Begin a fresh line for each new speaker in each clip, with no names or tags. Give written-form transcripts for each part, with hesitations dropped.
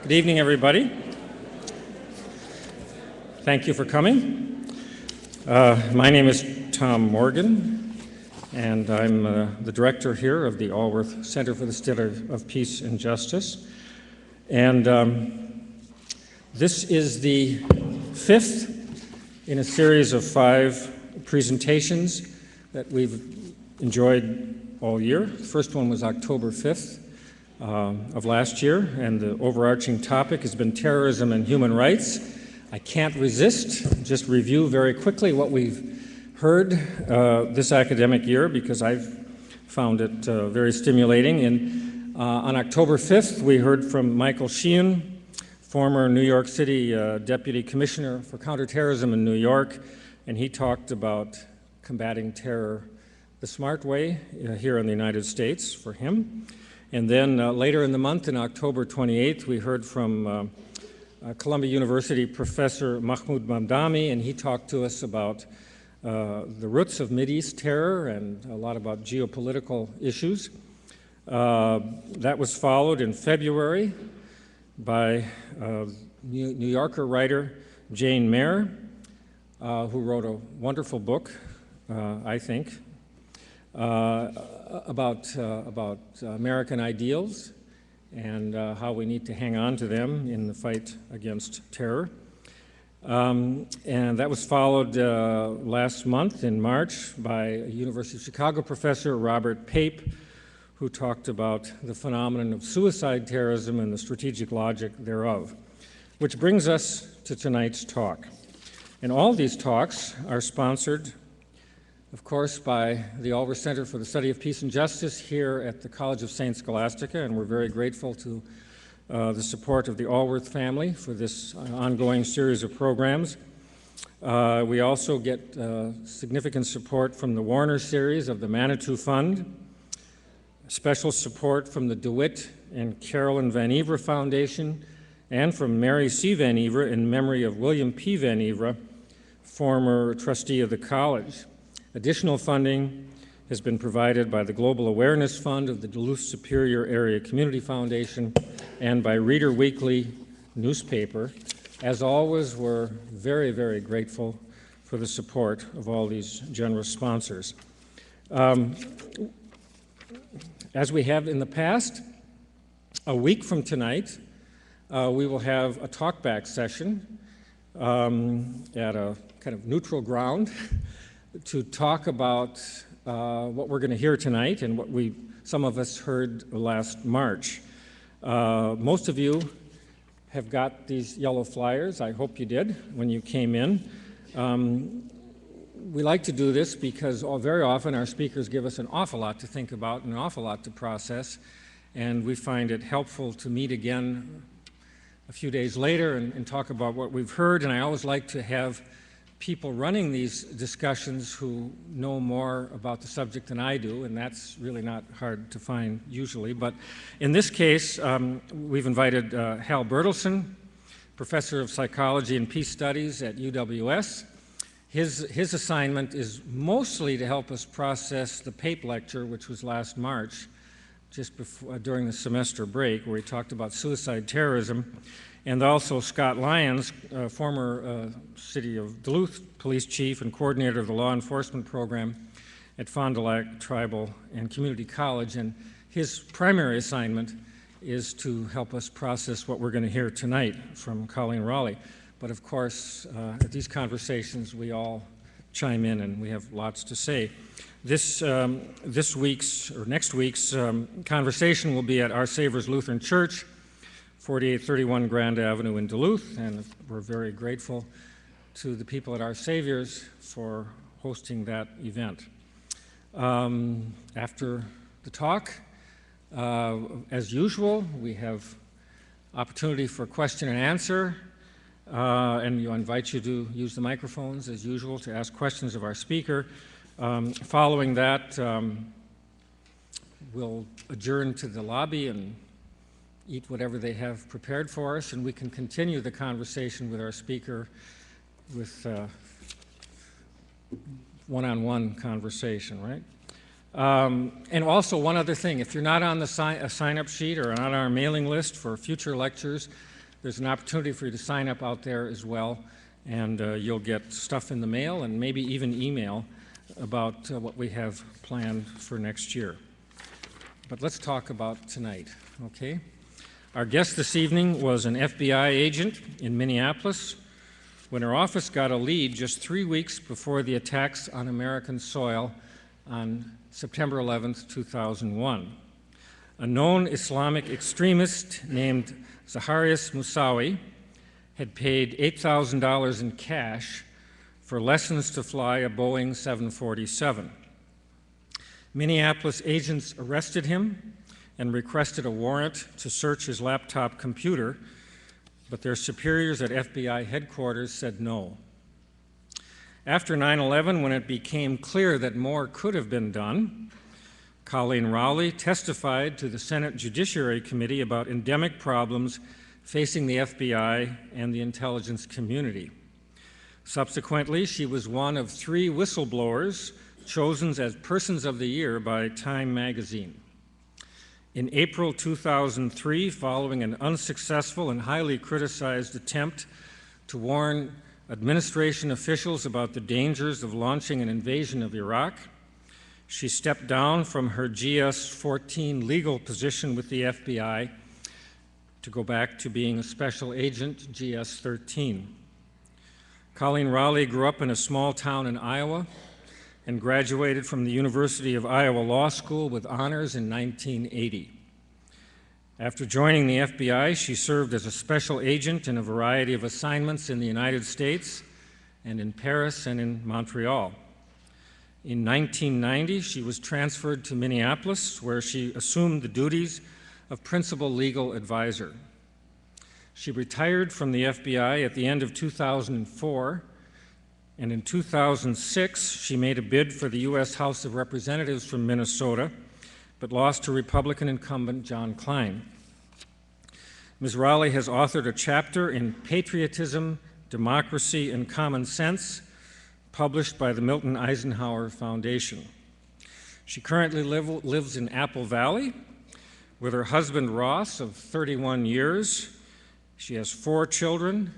Good evening, everybody. Thank you for coming. My name is Tom Morgan, and I'm the director here of the Allworth Center for the Study of Peace and Justice. And this is the fifth in a series of 5 presentations that we've enjoyed all year. The first one was October 5th of last year, and the overarching topic has been terrorism and human rights. I can't resist just review very quickly what we've heard this academic year, because I've found it very stimulating. And on October 5th, we heard from Michael Sheehan, former New York City Deputy Commissioner for Counterterrorism in New York, and he talked about combating terror the smart way here in the United States for him. And then later in the month, on October 28th, we heard from Columbia University Professor Mahmoud Mamdani, and he talked to us about the roots of Mideast terror and a lot about geopolitical issues. That was followed in February by New Yorker writer Jane Mayer, who wrote a wonderful book, I think, about American ideals and how we need to hang on to them in the fight against terror. And that was followed last month in March by a University of Chicago professor, Robert Pape, who talked about the phenomenon of suicide terrorism and the strategic logic thereof, which brings us to tonight's talk. And all these talks are sponsored, of course, by the Allworth Center for the Study of Peace and Justice here at the College of St. Scholastica, and we're very grateful to the support of the Allworth family for this ongoing series of programs. We also get significant support from the Warner series of the Manitou Fund, special support from the DeWitt and Carolyn Van Ivre Foundation, and from Mary C. Van Ivre in memory of William P. Van Ivre, former trustee of the college. Additional funding has been provided by the Global Awareness Fund of the Duluth Superior Area Community Foundation and by Reader Weekly newspaper. As always, we're very, very grateful for the support of all these generous sponsors. As we have in the past, a week from tonight, we will have a talkback session at a kind of neutral ground to talk about what we're going to hear tonight and what some of us heard last March. Most of you have got these yellow flyers. I hope you did when you came in. We like to do this because very often our speakers give us an awful lot to think about and an awful lot to process, and we find it helpful to meet again a few days later and talk about what we've heard. And I always like to have people running these discussions who know more about the subject than I do, and that's really not hard to find usually. But in this case, we've invited Hal Bertelsen, professor of psychology and peace studies at UWS. His assignment is mostly to help us process the Pape lecture, which was last March, just before, during the semester break, where he talked about suicide terrorism. And also Scott Lyons, former City of Duluth police chief and coordinator of the law enforcement program at Fond du Lac Tribal and Community College. And his primary assignment is to help us process what we're going to hear tonight from Coleen Rowley. But of course, at these conversations, we all chime in and we have lots to say. This week's, or next week's, conversation will be at Our Savior's Lutheran Church, 4831 Grand Avenue in Duluth, and we're very grateful to the people at Our Savior's for hosting that event. After the talk, as usual, we have opportunity for question and answer, and I invite you to use the microphones as usual to ask questions of our speaker. Following that, we'll adjourn to the lobby and eat whatever they have prepared for us, and we can continue the conversation with our speaker with one-on-one conversation, right? And also one other thing, if you're not on the sign-up sheet or on our mailing list for future lectures, There's an opportunity for you to sign up out there as well, and you'll get stuff in the mail and maybe even email about what we have planned for next year. But let's talk about tonight, okay? Our guest this evening was an FBI agent in Minneapolis when her office got a lead just 3 weeks before the attacks on American soil on September 11th, 2001. A known Islamic extremist named Zaharias Moussaoui had paid $8,000 in cash for lessons to fly a Boeing 747. Minneapolis agents arrested him and requested a warrant to search his laptop computer, but their superiors at FBI headquarters said no. After 9/11, when it became clear that more could have been done, Coleen Rowley testified to the Senate Judiciary Committee about endemic problems facing the FBI and the intelligence community. Subsequently, she was one of 3 whistleblowers chosen as Persons of the Year by Time magazine. In April 2003, following an unsuccessful and highly criticized attempt to warn administration officials about the dangers of launching an invasion of Iraq, she stepped down from her GS-14 legal position with the FBI to go back to being a special agent, GS-13. Coleen Rowley grew up in a small town in Iowa and graduated from the University of Iowa Law School with honors in 1980. After joining the FBI, she served as a special agent in a variety of assignments in the United States and in Paris and in Montreal. In 1990, she was transferred to Minneapolis, where she assumed the duties of principal legal advisor. She retired from the FBI at the end of 2004, and in 2006, she made a bid for the U.S. House of Representatives from Minnesota, but lost to Republican incumbent John Klein. Ms. Rowley has authored a chapter in Patriotism, Democracy, and Common Sense, published by the Milton Eisenhower Foundation. She currently lives in Apple Valley with her husband Ross of 31 years. She has 4 children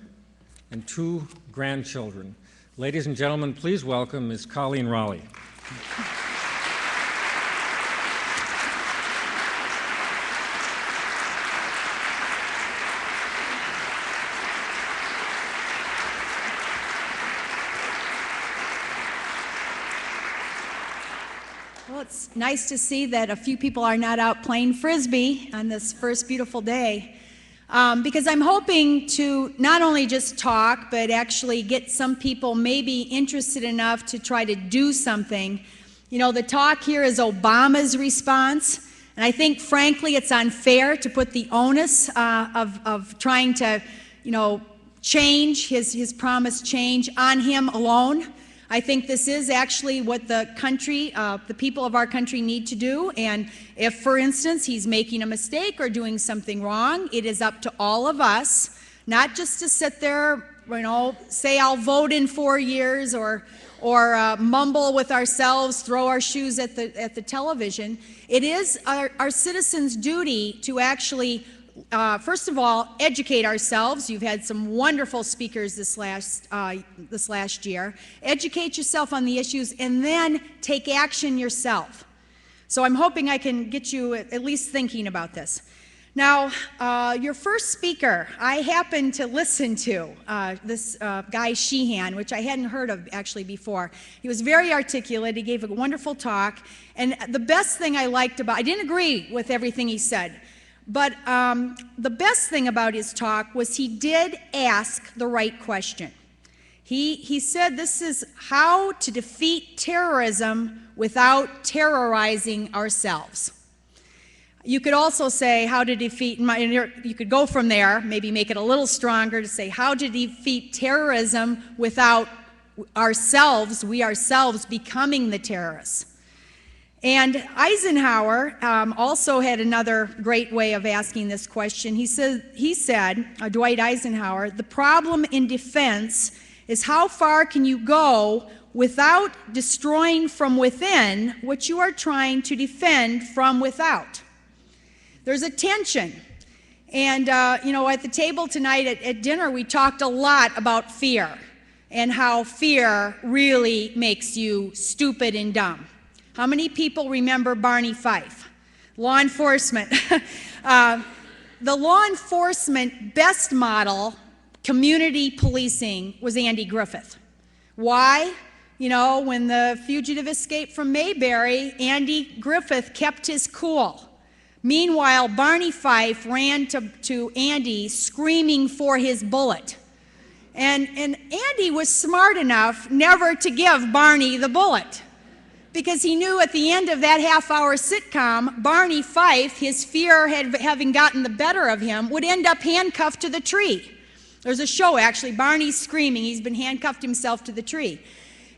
and 2 grandchildren. Ladies and gentlemen, please welcome Ms. Coleen Rowley.
Well, it's nice to see that a few people are not out playing Frisbee on this first beautiful day, because I'm hoping to not only just talk, but actually get some people maybe interested enough to try to do something. You know, the talk here is Obama's response, and I think, frankly, it's unfair to put the onus of trying to, change his promised change on him alone. I think this is actually what the country, the people of our country need to do, and if, for instance, he's making a mistake or doing something wrong, it is up to all of us, not just to sit there, say I'll vote in 4 years or mumble with ourselves, throw our shoes at the television. It is our citizens' duty to actually first of all, educate ourselves. You've had some wonderful speakers this last year. Educate yourself on the issues and then take action yourself. So I'm hoping I can get you at least thinking about this. Now, your first speaker, I happened to listen to this guy Sheehan, which I hadn't heard of actually before. He was very articulate. He gave a wonderful talk. And the best thing I liked I didn't agree with everything he said. But the best thing about his talk was he did ask the right question. He said this is how to defeat terrorism without terrorizing ourselves. You could also say how to defeat, you could go from there, maybe make it a little stronger to say how to defeat terrorism without we ourselves becoming the terrorists. And Eisenhower also had another great way of asking this question. He said, Dwight Eisenhower, the problem in defense is how far can you go without destroying from within what you are trying to defend from without. There's a tension. And, at the table tonight at dinner, we talked a lot about fear and how fear really makes you stupid and dumb. How many people remember Barney Fife? Law enforcement. The law enforcement best model, community policing, was Andy Griffith. Why? When the fugitive escaped from Mayberry, Andy Griffith kept his cool. Meanwhile, Barney Fife ran to Andy screaming for his bullet. And Andy was smart enough never to give Barney the bullet, because he knew at the end of that half-hour sitcom, Barney Fife, his fear having gotten the better of him, would end up handcuffed to the tree. There's a show, actually, Barney's screaming. He's been handcuffed himself to the tree.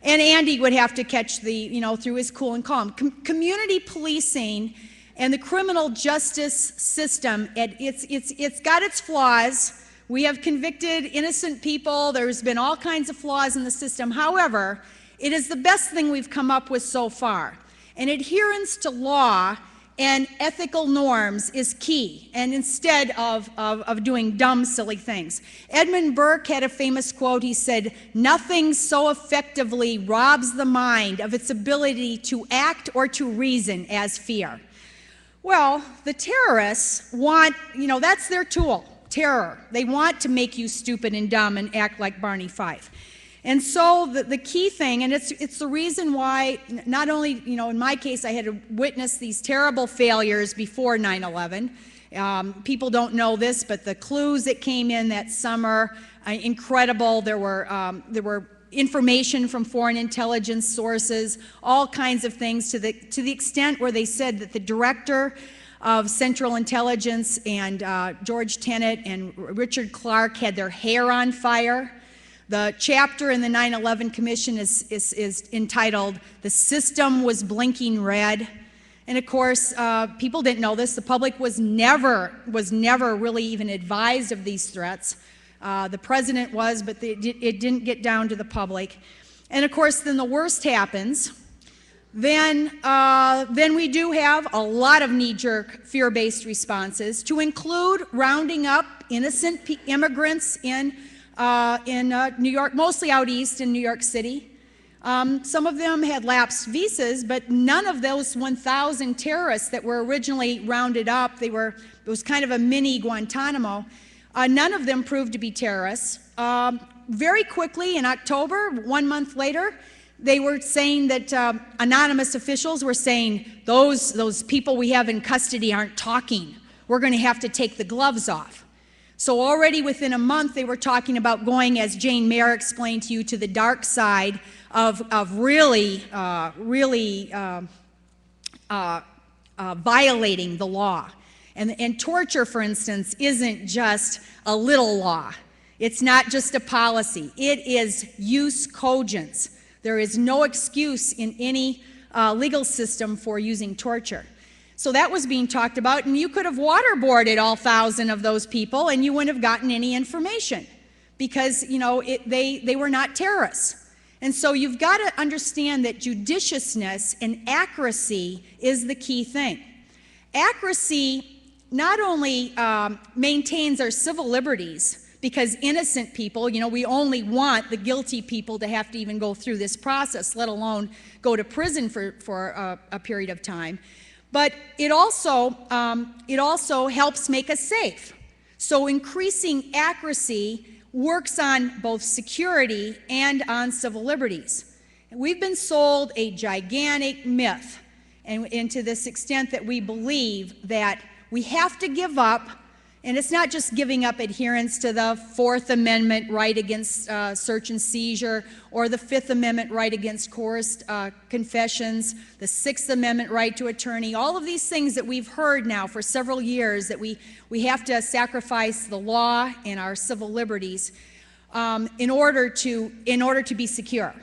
And Andy would have to catch through his cool and calm. Community policing and the criminal justice system, it's got its flaws. We have convicted innocent people. There's been all kinds of flaws in the system. However, it is the best thing we've come up with so far. And adherence to law and ethical norms is key, and instead of doing dumb, silly things. Edmund Burke had a famous quote. He said, "Nothing so effectively robs the mind of its ability to act or to reason as fear." Well, the terrorists want, that's their tool, terror. They want to make you stupid and dumb and act like Barney Fife. And so the key thing, and it's the reason why not only, in my case, I had to witness these terrible failures before 9/11. People don't know this, but the clues that came in that summer, incredible. There were information from foreign intelligence sources, all kinds of things, to the extent where they said that the director of Central Intelligence and George Tenet and Richard Clark had their hair on fire. The chapter in the 9/11 Commission is entitled, "The System Was Blinking Red." And of course, people didn't know this. The public was never really even advised of these threats. The president was, but it didn't get down to the public. And of course, then the worst happens. Then we do have a lot of knee-jerk, fear-based responses, to include rounding up innocent immigrants in New York, mostly out east in New York City. Some of them had lapsed visas, but none of those 1,000 terrorists that were originally rounded up, it was kind of a mini Guantanamo, none of them proved to be terrorists. Very quickly in October, 1 month later, they were saying that anonymous officials were saying, those people we have in custody aren't talking. We're going to have to take the gloves off. So already within a month, they were talking about going, as Jane Mayer explained to you, to the dark side of really violating the law. And torture, for instance, isn't just a little law. It's not just a policy. It is jus cogens. There is no excuse in any legal system for using torture. So that was being talked about, and you could have waterboarded all 1,000 of those people and you wouldn't have gotten any information, because they were not terrorists. And so you've got to understand that judiciousness and accuracy is the key thing. Accuracy not only maintains our civil liberties, because innocent people, we only want the guilty people to have to even go through this process, let alone go to prison for a period of time. But it also helps make us safe. So increasing accuracy works on both security and on civil liberties. And we've been sold a gigantic myth, and to this extent that we believe that we have to give up, and it's not just giving up adherence to the Fourth Amendment right against search and seizure, or the Fifth Amendment right against coerced confessions, the Sixth Amendment right to attorney, all of these things that we've heard now for several years, that we have to sacrifice the law and our civil liberties in order to be secure.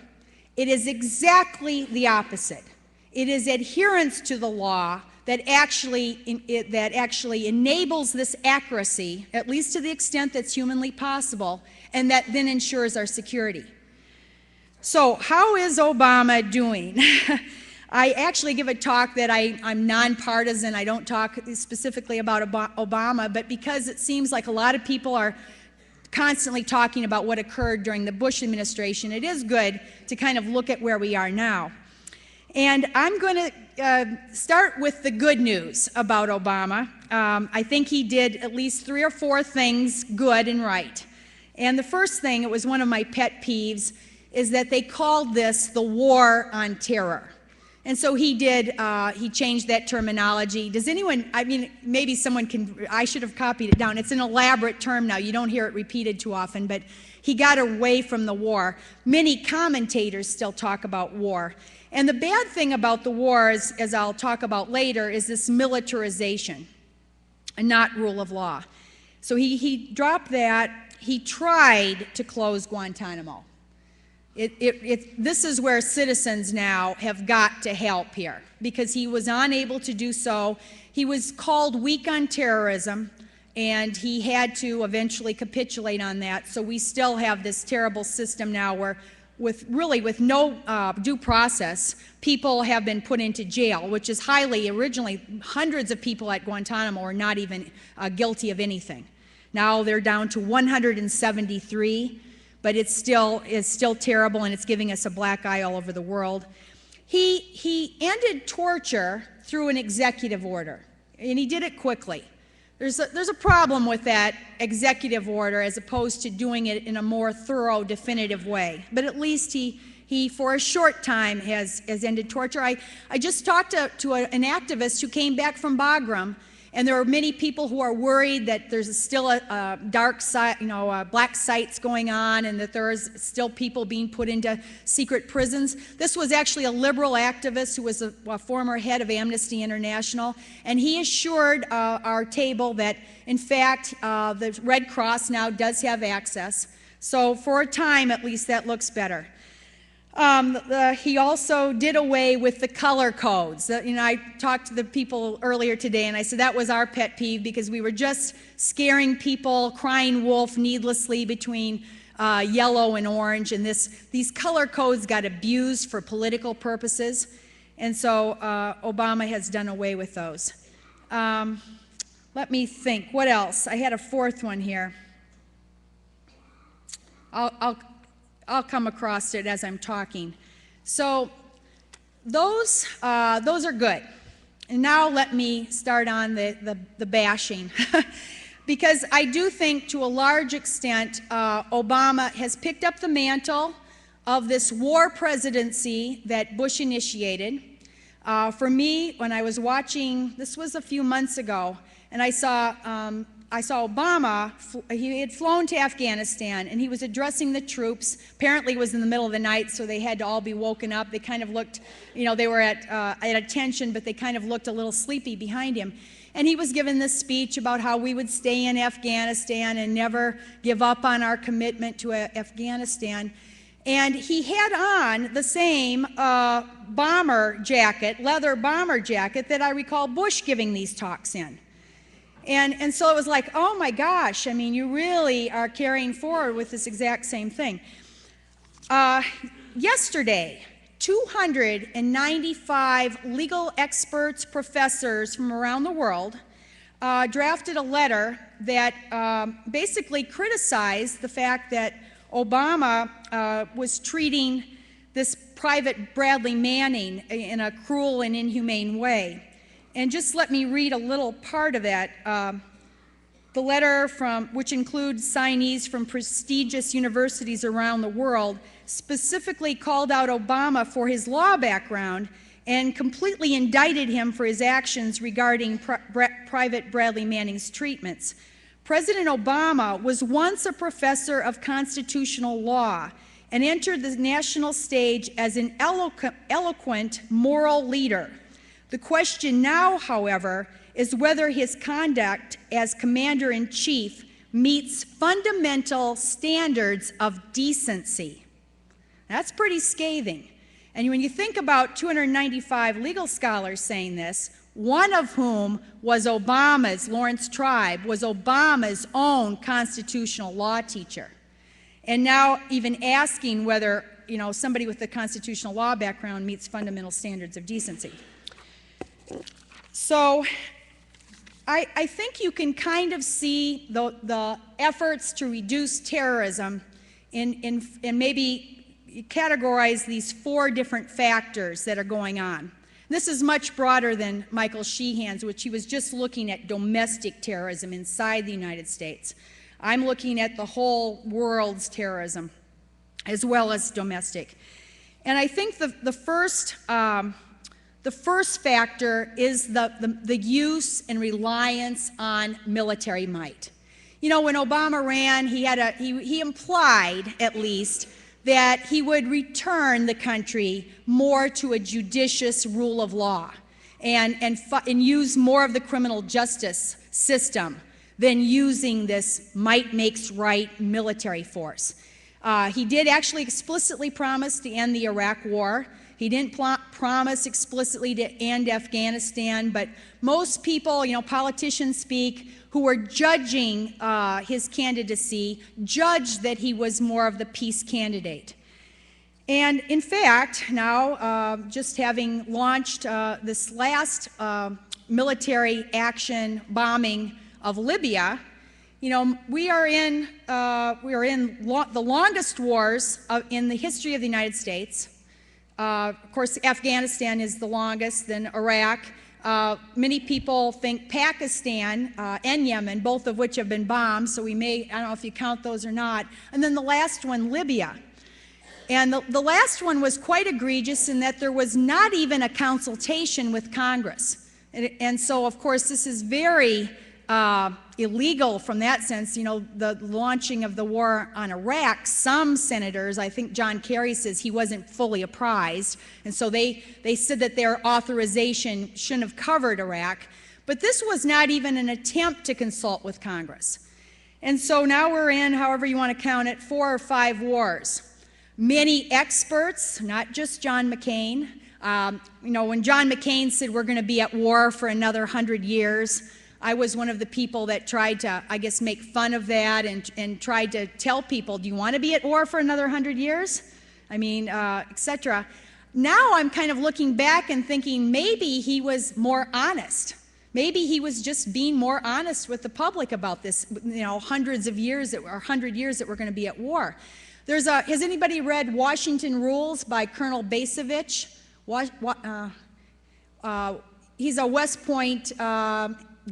It is exactly the opposite. It is adherence to the law that actually enables this accuracy, at least to the extent that's humanly possible, and that then ensures our security. So how is Obama doing? I actually give a talk that I'm nonpartisan. I don't talk specifically about Obama, but because it seems like a lot of people are constantly talking about what occurred during the Bush administration, it is good to kind of look at where we are now. And I'm going to start with the good news about Obama. I think he did at least 3 or 4 things good and right. And the first thing, it was one of my pet peeves, is that they called this the war on terror. And so he changed that terminology. Does anyone, I mean, maybe someone can, I should have copied it down. It's an elaborate term now. You don't hear it repeated too often, but he got away from the war. Many commentators still talk about war. And the bad thing about the war, as I'll talk about later, is this militarization and not rule of law. So he dropped that. He tried to close Guantanamo. This is where citizens now have got to help here, because he was unable to do so. He was called weak on terrorism, and he had to eventually capitulate on that. So we still have this terrible system now where with no due process, people have been put into jail, which is originally hundreds of people at Guantanamo are not even guilty of anything. Now they're down to 173. But it's still terrible, and it's giving us a black eye all over the world. He ended torture through an executive order, and he did it quickly. There's a problem with that executive order as opposed to doing it in a more thorough, definitive way. But at least he for a short time has ended torture. I just talked to an activist who came back from Bagram. And there are many people who are worried that there's still a dark side, black sites going on, and that there's still people being put into secret prisons. This was actually a liberal activist who was a former head of Amnesty International, and he assured our table that, in fact, the Red Cross now does have access. So for a time, at least, that looks better. He also did away with the color codes. I talked to the people earlier today, and I said that was our pet peeve, because we were just scaring people, crying wolf needlessly between yellow and orange, and these color codes got abused for political purposes, and so Obama has done away with those. Let me think. What else? I had a fourth one here. I'll come across it as I'm talking. So those are good. And now let me start on the bashing. Because I do think, to a large extent, Obama has picked up the mantle of this war presidency that Bush initiated. For me, when I was watching, this was a few months ago, and I saw Obama. He had flown to Afghanistan, and he was addressing the troops. Apparently it was in the middle of the night, so they had to all be woken up. They kind of looked, they were at attention, but they kind of looked a little sleepy behind him. And he was giving this speech about how we would stay in Afghanistan and never give up on our commitment to Afghanistan. And he had on the same bomber jacket, leather bomber jacket, that I recall Bush giving these talks in. And so it was like, oh my gosh, I mean, you really are carrying forward with this exact same thing. Yesterday, 295 legal experts, professors from around the world drafted a letter that basically criticized the fact that Obama was treating this Private Bradley Manning in a cruel and inhumane way. And just let me read a little part of that. The letter, which includes signees from prestigious universities around the world, specifically called out Obama for his law background and completely indicted him for his actions regarding Private Bradley Manning's treatments. President Obama was once a professor of constitutional law and entered the national stage as an eloquent moral leader. The question now, however, is whether his conduct as Commander-in-Chief meets fundamental standards of decency. That's pretty scathing. And when you think about 295 legal scholars saying this, one of whom was Lawrence Tribe, was Obama's own constitutional law teacher. And now even asking whether somebody with a constitutional law background meets fundamental standards of decency. So I think you can kind of see the efforts to reduce terrorism and maybe categorize these 4 different factors that are going on. This is much broader than Michael Sheehan's, which he was just looking at domestic terrorism inside the United States. I'm looking at the whole world's terrorism as well as domestic. And I think the first factor is the use and reliance on military might. You know, when Obama ran, he implied, at least, that he would return the country more to a judicious rule of law and use more of the criminal justice system than using this might makes right military force. He did actually explicitly promise to end the Iraq War. He didn't promise explicitly to end Afghanistan, but most people, politicians speak, who were judging his candidacy, judged that he was more of the peace candidate. And in fact, now, just having launched this last military action bombing of Libya, we are in the longest wars in the history of the United States. Of course, Afghanistan is the longest, then Iraq. Many people think Pakistan and Yemen, both of which have been bombed, so I don't know if you count those or not. And then the last one, Libya. And the last one was quite egregious in that there was not even a consultation with Congress. And so, of course, this is very illegal from that sense. The launching of the war on Iraq, some senators, I think John Kerry says he wasn't fully apprised, and so they said that their authorization shouldn't have covered Iraq. But this was not even an attempt to consult with Congress. And so now we're in, however you want to count it, 4 or 5 wars. Many experts, not just John McCain, when John McCain said we're going to be at war for another 100 years, I was one of the people that tried to, I guess, make fun of that and tried to tell people, do you want to be at war for another 100 years? Etc. Now I'm kind of looking back and thinking maybe he was more honest. Maybe he was just being more honest with the public about this, hundreds of years or 100 years that we're going to be at war. Has anybody read Washington Rules by Colonel Basevich? He's a West Point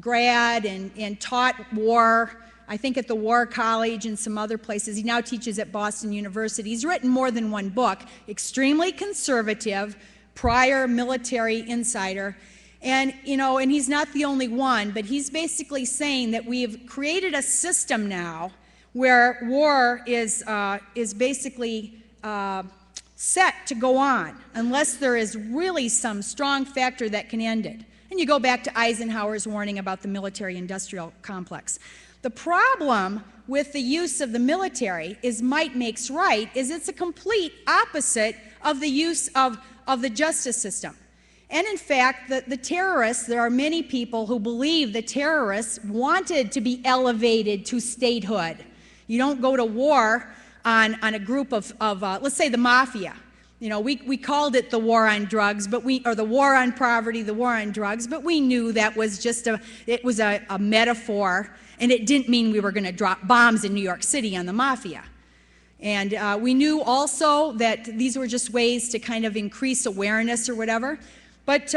grad and taught war, I think at the War College and some other places. He now teaches at Boston University. He's written more than one book, extremely conservative, prior military insider. And he's not the only one, but he's basically saying that we have created a system now where war is basically set to go on unless there is really some strong factor that can end it. And you go back to Eisenhower's warning about the military-industrial complex. The problem with the use of the military is might makes right, is it's a complete opposite of the use of the justice system. And in fact, the terrorists, there are many people who believe the terrorists wanted to be elevated to statehood. You don't go to war on a group of let's say the mafia. We called it the war on drugs, or the war on poverty, the war on drugs, but we knew that was just a metaphor, and it didn't mean we were going to drop bombs in New York City on the mafia. And we knew also that these were just ways to kind of increase awareness or whatever. But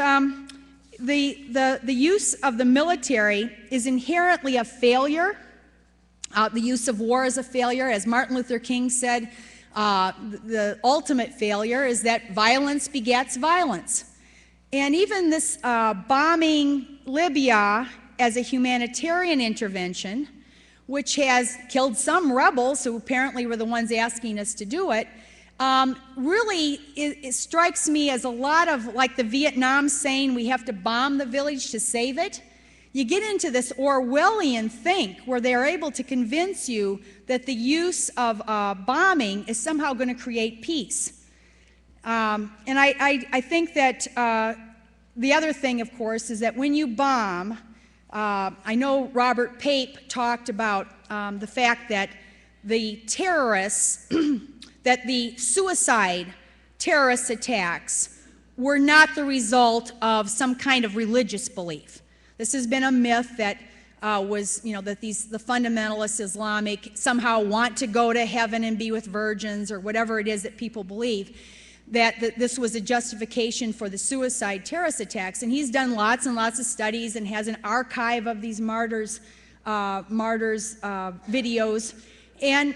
the use of the military is inherently a failure. The use of war is a failure. As Martin Luther King said, the ultimate failure is that violence begets violence. And even this bombing Libya as a humanitarian intervention, which has killed some rebels who apparently were the ones asking us to do it, really it strikes me as a lot of like the Vietnam saying we have to bomb the village to save it. You get into this Orwellian think where they're able to convince you that the use of bombing is somehow going to create peace. And I think that the other thing, of course, is that when you bomb, I know Robert Pape talked about the fact that the terrorists that the suicide terrorist attacks were not the result of some kind of religious belief. This has been a myth that that the fundamentalist Islamic somehow want to go to heaven and be with virgins, or whatever it is that people believe, that this was a justification for the suicide terrorist attacks. And he's done lots and lots of studies and has an archive of these martyrs videos. And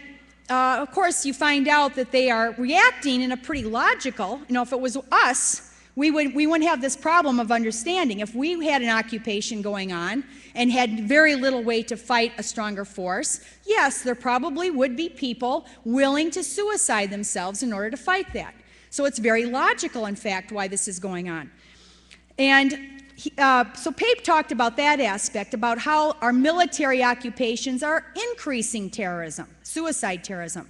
of course, you find out that they are reacting in a pretty logical, if it was us, we wouldn't have this problem of understanding. If we had an occupation going on and had very little way to fight a stronger force, yes, there probably would be people willing to suicide themselves in order to fight that. So it's very logical, in fact, why this is going on. And so Pape talked about that aspect, about how our military occupations are increasing terrorism, suicide terrorism.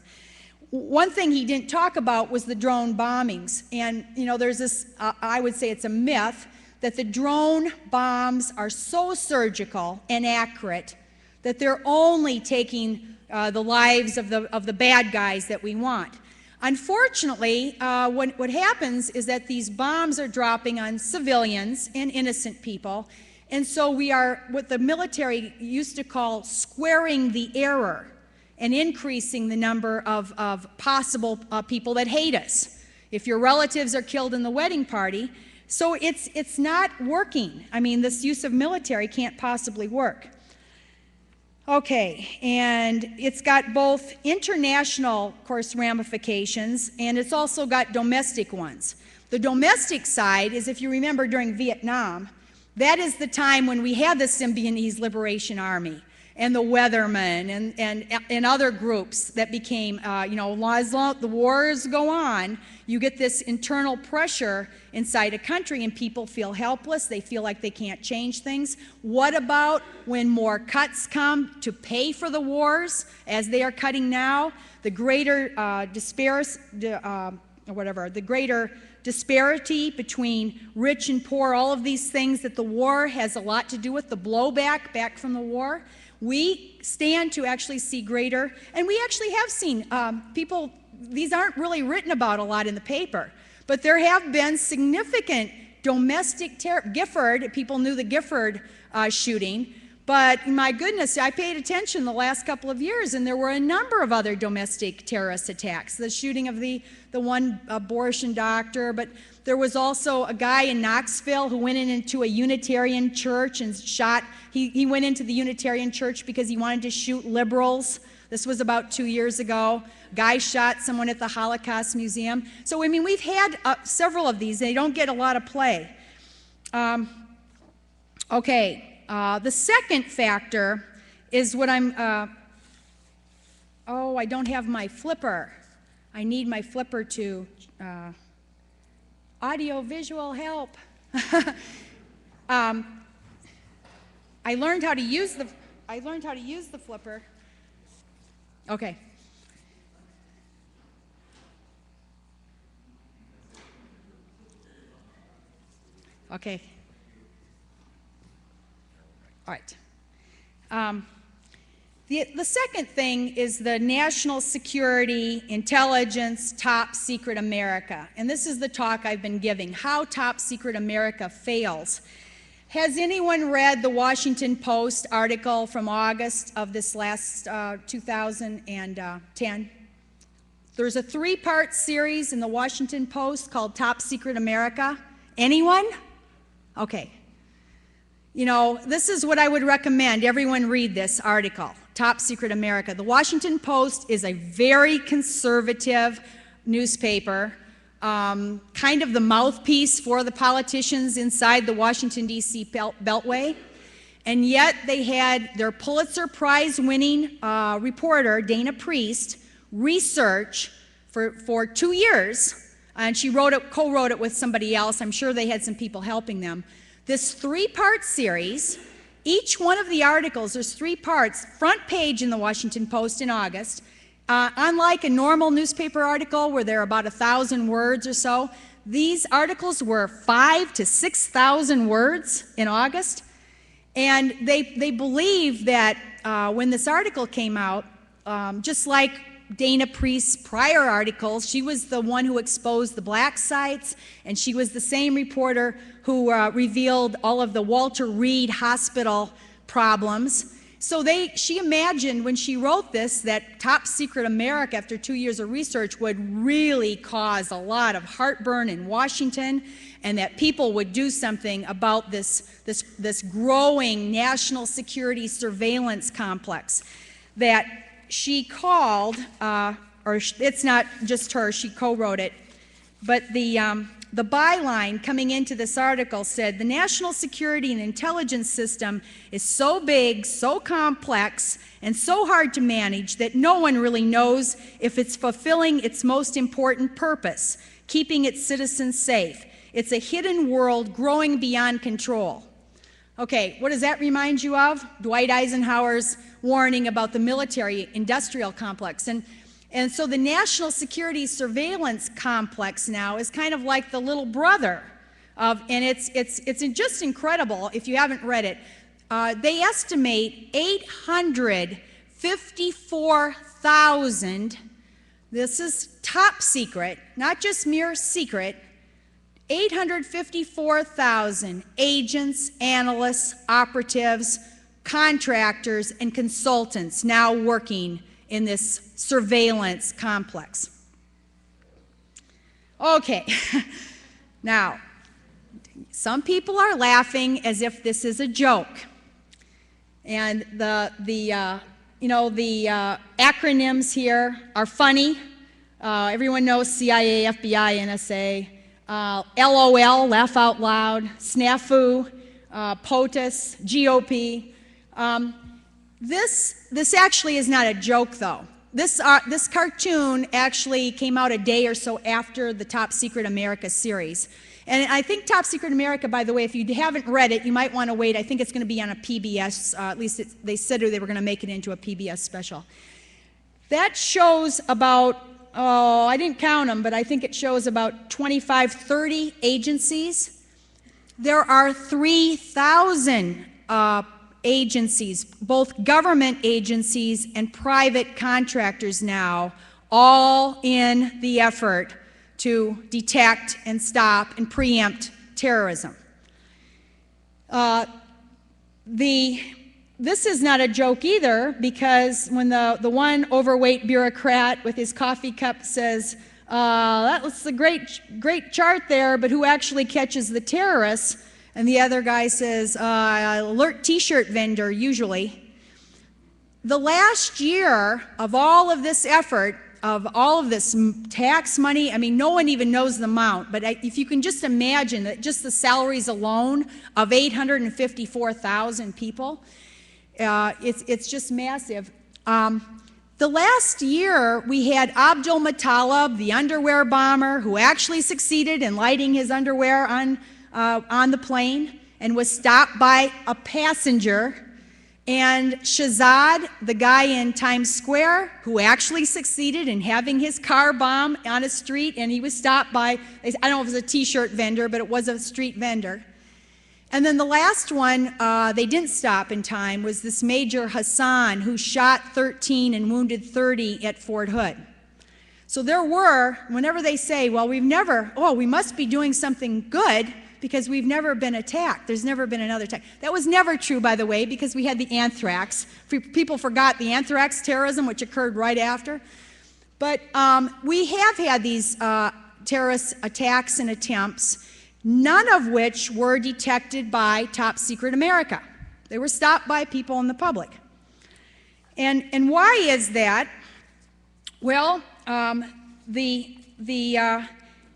One thing he didn't talk about was the drone bombings. And, there's this, I would say it's a myth, that the drone bombs are so surgical and accurate that they're only taking the lives of the bad guys that we want. Unfortunately, what happens is that these bombs are dropping on civilians and innocent people. And so we are, what the military used to call, squaring the error and increasing the number of possible people that hate us. If your relatives are killed in the wedding party, so it's not working. I mean, this use of military can't possibly work. Okay, and it's got both international, of course, ramifications, and it's also got domestic ones. The domestic side is, if you remember during Vietnam, that is the time when we had the Symbionese Liberation Army and the Weathermen and other groups that became, as long the wars go on, you get this internal pressure inside a country and people feel helpless, they feel like they can't change things. What about when more cuts come to pay for the wars, as they are cutting now? The greater disparity between rich and poor, all of these things that the war has a lot to do with, the blowback back from the war. We stand to actually see greater, and we actually have seen people, these aren't really written about a lot in the paper, but there have been significant domestic terror. Gifford, people knew the Gifford shooting, but my goodness, I paid attention the last couple of years, and there were a number of other domestic terrorist attacks. The shooting of the one abortion doctor, but there was also a guy in Knoxville who went into a Unitarian church and shot. He went into the Unitarian church because he wanted to shoot liberals. This was about 2 years ago. A guy shot someone at the Holocaust Museum. So, I mean, we've had several of these. They don't get a lot of play. The second factor is what I don't have my flipper. I need my flipper to audio-visual help. I learned how to use the flipper. Okay. Okay. All right. The second thing is the national security, intelligence, top secret America. And this is the talk I've been giving, how top secret America fails. Has anyone read the Washington Post article from August of this last 2010? There's a 3-part series in the Washington Post called Top Secret America. Anyone? Okay. This is what I would recommend. Everyone read this article, Top Secret America. The Washington Post is a very conservative newspaper, kind of the mouthpiece for the politicians inside the Washington, D.C. Beltway. And yet they had their Pulitzer Prize-winning reporter, Dana Priest, research for 2 years. And she co-wrote it with somebody else. I'm sure they had some people helping them. This 3-part series, each one of the articles, there's 3 parts, front page in the Washington Post in August. Unlike a normal newspaper article where there are about 1,000 words or so, these articles were 5,000 to 6,000 words in August. And they believe that when this article came out, just like Dana Priest's prior articles. She was the one who exposed the black sites, and she was the same reporter who revealed all of the Walter Reed Hospital problems. So she imagined when she wrote this that Top Secret America, after 2 years of research, would really cause a lot of heartburn in Washington, and that people would do something about this growing national security surveillance complex that she called, or it's not just her, she co-wrote it, but the byline coming into this article said, the national security and intelligence system is so big, so complex, and so hard to manage that no one really knows if it's fulfilling its most important purpose, keeping its citizens safe. It's a hidden world growing beyond control. Okay, what does that remind you of? Dwight Eisenhower's warning about the military-industrial complex. And so the national security surveillance complex now is kind of like the little brother of, and it's just incredible if you haven't read it. They estimate 854,000, this is top secret, not just mere secret, 854,000 agents, analysts, operatives, contractors, and consultants now working in this surveillance complex. Okay, now, some people are laughing as if this is a joke. And the acronyms here are funny. Everyone knows CIA, FBI, NSA. LOL, laugh out loud, snafu, POTUS, GOP. This actually is not a joke, though. This cartoon actually came out a day or so after the Top Secret America series. And I think Top Secret America, by the way, if you haven't read it, you might want to wait. I think it's going to be on a PBS, at least they said they were going to make it into a PBS special. That shows about, I didn't count them, but I think it shows about 25, 30 agencies. There are 3,000 agencies, both government agencies and private contractors now, all in the effort to detect and stop and preempt terrorism. This is not a joke either, because when the one overweight bureaucrat with his coffee cup says, that's a great chart there, but who actually catches the terrorists? And the other guy says, alert t-shirt vendor, usually. The last year of all of this effort, of all of this tax money, I mean, no one even knows the amount, but if you can just imagine that just the salaries alone of 854,000 people, it's just massive. The last year, we had Abdul Muttalib, the underwear bomber, who actually succeeded in lighting his underwear on the plane and was stopped by a passenger, and Shahzad, the guy in Times Square, who actually succeeded in having his car bombed on a street, and he was stopped by, I don't know if it was a t-shirt vendor, but it was a street vendor. And then the last one they didn't stop in time was this Major Hassan, who shot 13 and wounded 30 at Fort Hood. So there were, whenever they say, well, we must be doing something good because we've never been attacked. There's never been another attack. That was never true, by the way, because we had the anthrax. People forgot the anthrax terrorism, which occurred right after. But we have had these terrorist attacks and attempts, none of which were detected by Top Secret America. They were stopped by people in the public. And why is that? Well,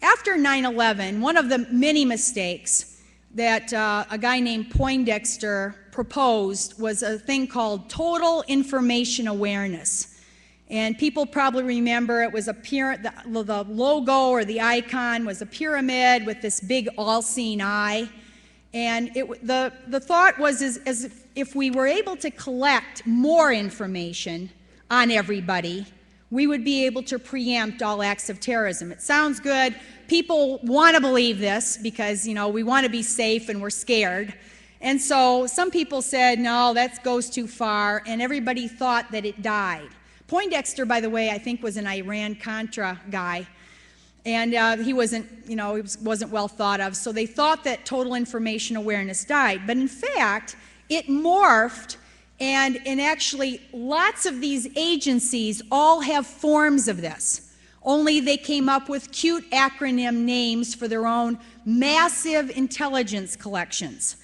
after 9/11, one of the many mistakes that a guy named Poindexter proposed was a thing called total information awareness. And people probably remember it was the logo or the icon was a pyramid with this big all-seeing eye. And the thought was as if we were able to collect more information on everybody, we would be able to preempt all acts of terrorism. It sounds good. People want to believe this because, we want to be safe and we're scared. And so some people said, no, that goes too far, and everybody thought that it died. Poindexter, by the way, I think was an Iran-Contra guy. And he wasn't, he wasn't well thought of. So they thought that total information awareness died. But in fact, it morphed, and actually lots of these agencies all have forms of this. Only they came up with cute acronym names for their own massive intelligence collections.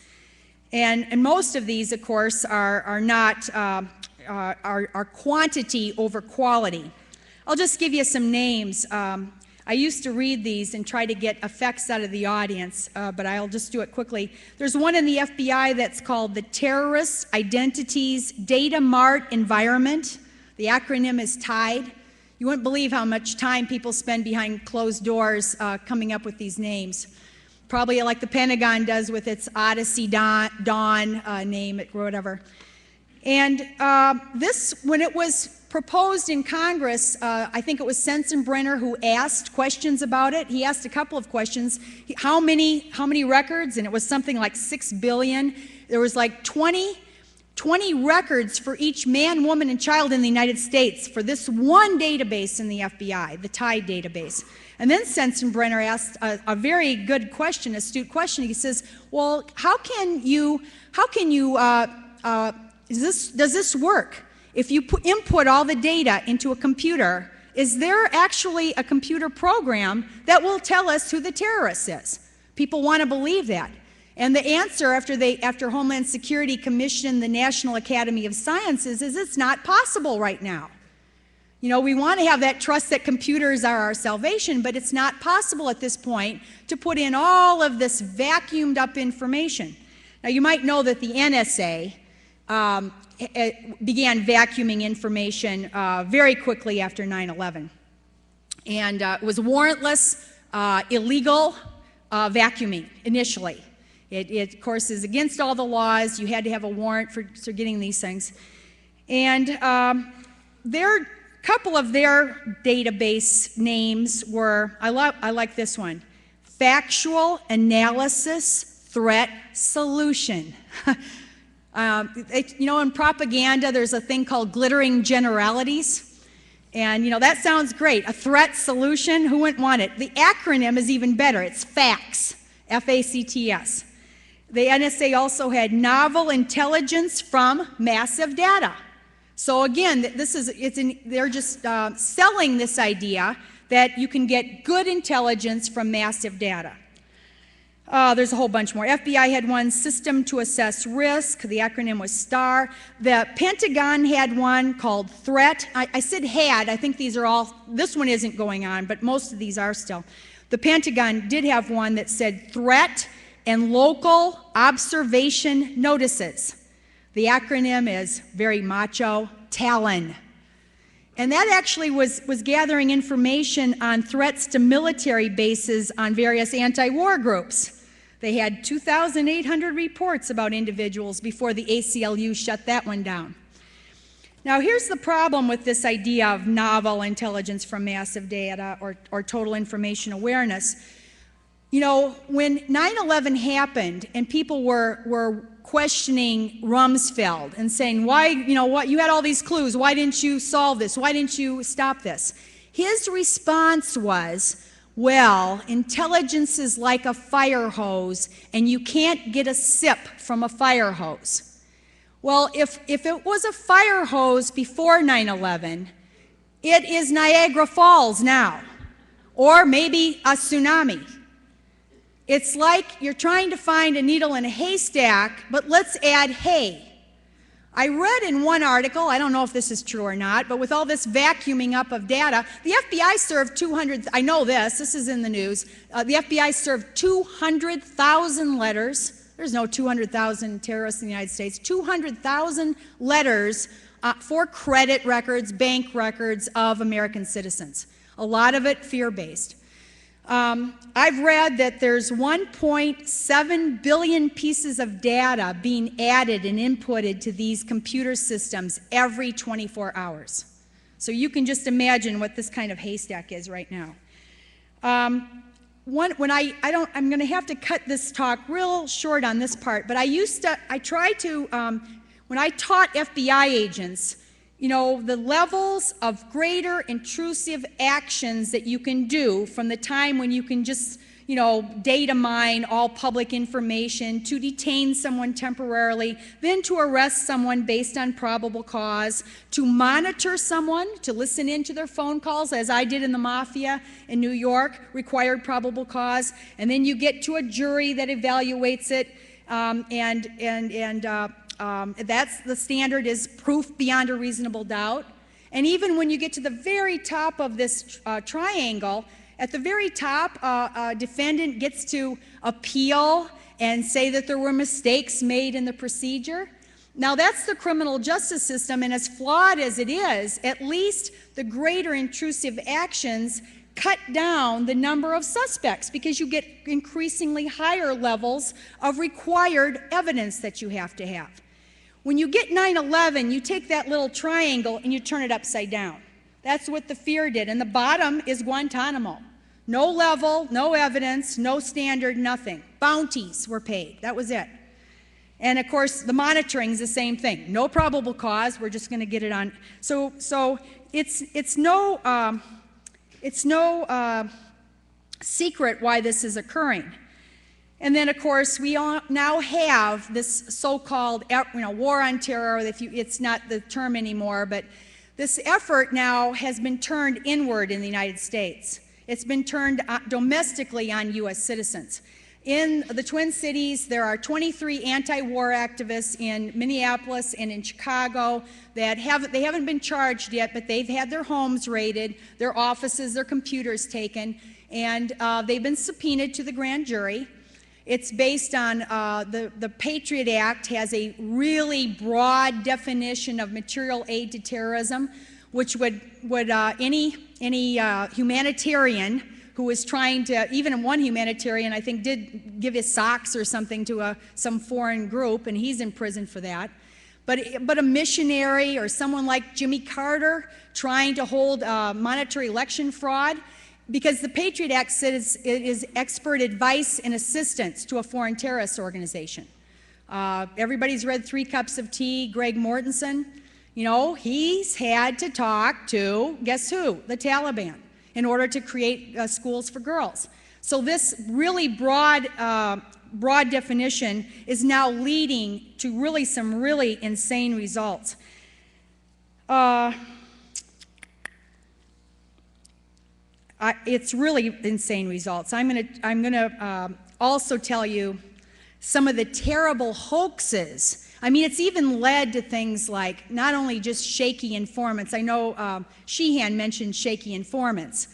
And most of these, of course, are not are quantity over quality. I'll just give you some names. I used to read these and try to get effects out of the audience, but I'll just do it quickly. There's one in the FBI that's called the Terrorist Identities Data Mart Environment. The acronym is TIDE. You wouldn't believe how much time people spend behind closed doors coming up with these names. Probably like the Pentagon does with its Odyssey Dawn name, or whatever. And this, when it was proposed in Congress, I think it was Sensenbrenner who asked questions about it. He asked a couple of questions. How many records? And it was something like 6 billion. There was like 20 records for each man, woman, and child in the United States for this one database in the FBI, the TIDE database. And then Sensenbrenner asked a very good question, astute question. He says, well, does this work? If you input all the data into a computer, is there actually a computer program that will tell us who the terrorist is? People want to believe that. And the answer after Homeland Security commissioned the National Academy of Sciences is it's not possible right now. We want to have that trust that computers are our salvation, but it's not possible at this point to put in all of this vacuumed up information. Now, you might know that the NSA began vacuuming information very quickly after 9/11. And it was warrantless, illegal vacuuming initially. It, of course, is against all the laws. You had to have a warrant for getting these things. And a couple of their database names were, I like this one, Factual Analysis Threat Solution. In propaganda, there's a thing called glittering generalities. And, that sounds great. A threat solution, who wouldn't want it? The acronym is even better. It's FACTS, F-A-C-T-S. The NSA also had novel intelligence from massive data. So again, they're just selling this idea that you can get good intelligence from massive data. There's a whole bunch more. FBI had one, System to Assess Risk. The acronym was STAR. The Pentagon had one called Threat. I said had. I think these are all, this one isn't going on, but most of these are still. The Pentagon did have one that said Threat and Local Observation Notices. The acronym is very macho, TALON. And that actually was gathering information on threats to military bases on various anti-war groups. They had 2,800 reports about individuals before the ACLU shut that one down. Now, here's the problem with this idea of novel intelligence from massive data or total information awareness. When 9/11 happened and people were questioning Rumsfeld and saying, why, you had all these clues, why didn't you solve this? Why didn't you stop this? His response was, well, intelligence is like a fire hose, and you can't get a sip from a fire hose. Well, if it was a fire hose before 9/11, it is Niagara Falls now, or maybe a tsunami. It's like you're trying to find a needle in a haystack, but let's add hay. I read in one article, I don't know if this is true or not, but with all this vacuuming up of data, the FBI served 200, I know this is in the news, the FBI served 200,000 letters. There's no 200,000 terrorists in the United States. 200,000 letters for credit records, bank records of American citizens. A lot of it fear-based. I've read that there's 1.7 billion pieces of data being added and inputted to these computer systems every 24 hours. So you can just imagine what this kind of haystack is right now. I'm going to have to cut this talk real short on this part, but when I taught FBI agents, you know, the levels of greater intrusive actions that you can do from the time when you can just, you know, data mine all public information, to detain someone temporarily, then to arrest someone based on probable cause, to monitor someone, to listen into their phone calls, as I did in the Mafia in New York, required probable cause, and then you get to a jury that evaluates it, that's the standard is proof beyond a reasonable doubt. And even when you get to the very top of this triangle, at the very top, a defendant gets to appeal and say that there were mistakes made in the procedure. Now, that's the criminal justice system, and as flawed as it is, at least the greater intrusive actions cut down the number of suspects, because you get increasingly higher levels of required evidence that you have to have. When you get 9/11, you take that little triangle and you turn it upside down. That's what the fear did. And the bottom is Guantanamo. No level, no evidence, no standard, nothing. Bounties were paid. That was it. And of course, the monitoring is the same thing. No probable cause. We're just going to get it on. So it's no secret why this is occurring. And then, of course, we all now have this so-called, you know, war on terror. It's not the term anymore, but this effort now has been turned inward in the United States. It's been turned domestically on U.S. citizens. In the Twin Cities, there are 23 anti-war activists in Minneapolis and in Chicago that they haven't been charged yet, but they've had their homes raided, their offices, their computers taken, and they've been subpoenaed to the grand jury. It's based on the Patriot Act has a really broad definition of material aid to terrorism, which would any humanitarian who is trying to, even one humanitarian I think did give his socks or something to some foreign group, and he's in prison for that. But a missionary or someone like Jimmy Carter trying to hold monetary election fraud, because the Patriot Act says it is expert advice and assistance to a foreign terrorist organization. Everybody's read 3 Cups of Tea, Greg Mortensen. You know, he's had to talk to, guess who? The Taliban, in order to create schools for girls. So this really broad definition is now leading to really some really insane results. It's really insane results. I'm gonna also tell you some of the terrible hoaxes. I mean, it's even led to things like not only just shaky informants. I know Sheehan mentioned shaky informants.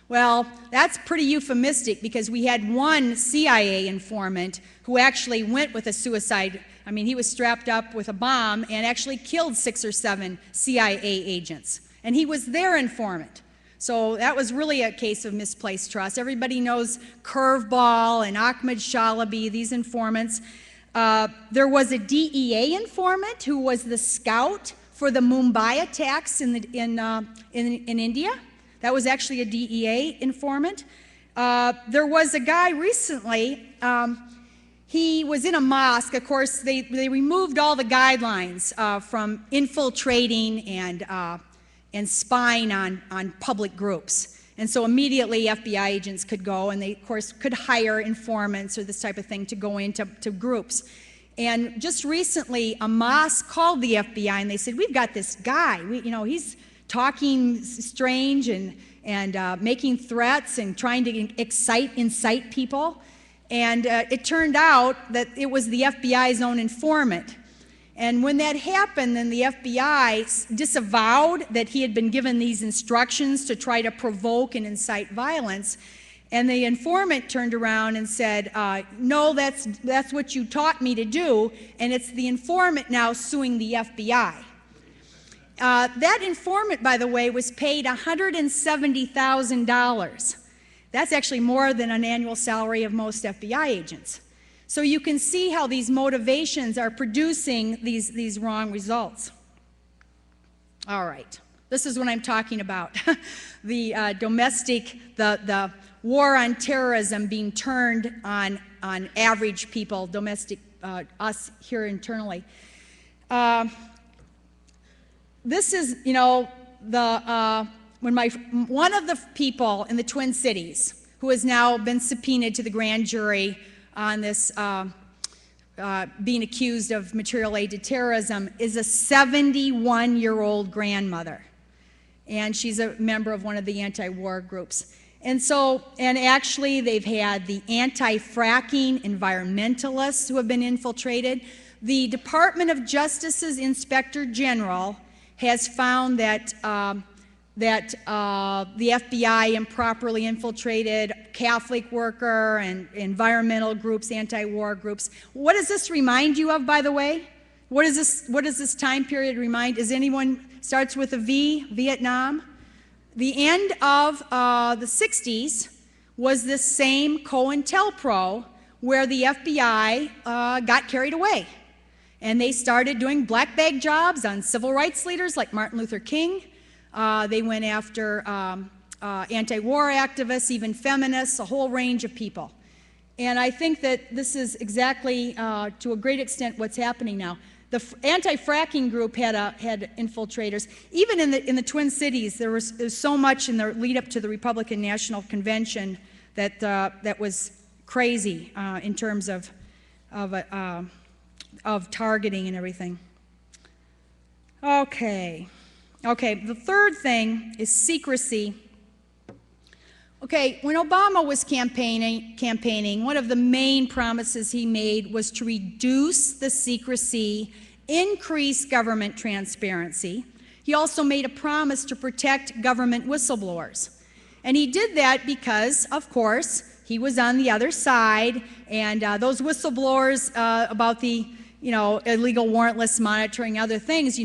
Well, that's pretty euphemistic, because we had one CIA informant who actually went with a suicide. I mean, he was strapped up with a bomb and actually killed 6 or 7 CIA agents. And he was their informant. So that was really a case of misplaced trust. Everybody knows Curveball and Ahmed Shalaby, these informants. There was a DEA informant who was the scout for the Mumbai attacks in India. That was actually a DEA informant. There was a guy recently, he was in a mosque. Of course, they removed all the guidelines from infiltrating and spying on public groups. And so immediately FBI agents could go, and they, of course, could hire informants or this type of thing to go into groups. And just recently, a mosque called the FBI, and they said, we've got this guy. You know, he's talking strange and making threats and trying to incite people. And it turned out that it was the FBI's own informant. And when that happened, then the FBI disavowed that he had been given these instructions to try to provoke and incite violence. And the informant turned around and said, no, that's what you taught me to do. And it's the informant now suing the FBI. That informant, by the way, was paid $170,000. That's actually more than an annual salary of most FBI agents. So you can see how these motivations are producing these wrong results. All right, this is what I'm talking about. The the war on terrorism being turned on average people, domestic, us here internally. this is, you know, one of the people in the Twin Cities who has now been subpoenaed to the grand jury on this being accused of material aid to terrorism is a 71-year-old grandmother. And she's a member of one of the anti-war groups. And actually they've had the anti-fracking environmentalists who have been infiltrated. The Department of Justice's Inspector General has found that the FBI improperly infiltrated Catholic worker and environmental groups, anti-war groups. What does this remind you of, by the way? What does this time period remind? Is anyone, starts with a V, Vietnam? The end of the 60s was this same COINTELPRO where the FBI got carried away. And they started doing black bag jobs on civil rights leaders like Martin Luther King. They went after anti-war activists, even feminists, a whole range of people. And I think that this is exactly, to a great extent, what's happening now. The anti-fracking group had infiltrators. Even in the Twin Cities, there was so much in the lead up to the Republican National Convention that was crazy in terms of targeting and everything. Okay, the third thing is secrecy. Okay, when Obama was campaigning, one of the main promises he made was to reduce the secrecy, increase government transparency. He also made a promise to protect government whistleblowers. And he did that because, of course, he was on the other side, and those whistleblowers about the illegal warrantless monitoring, other things,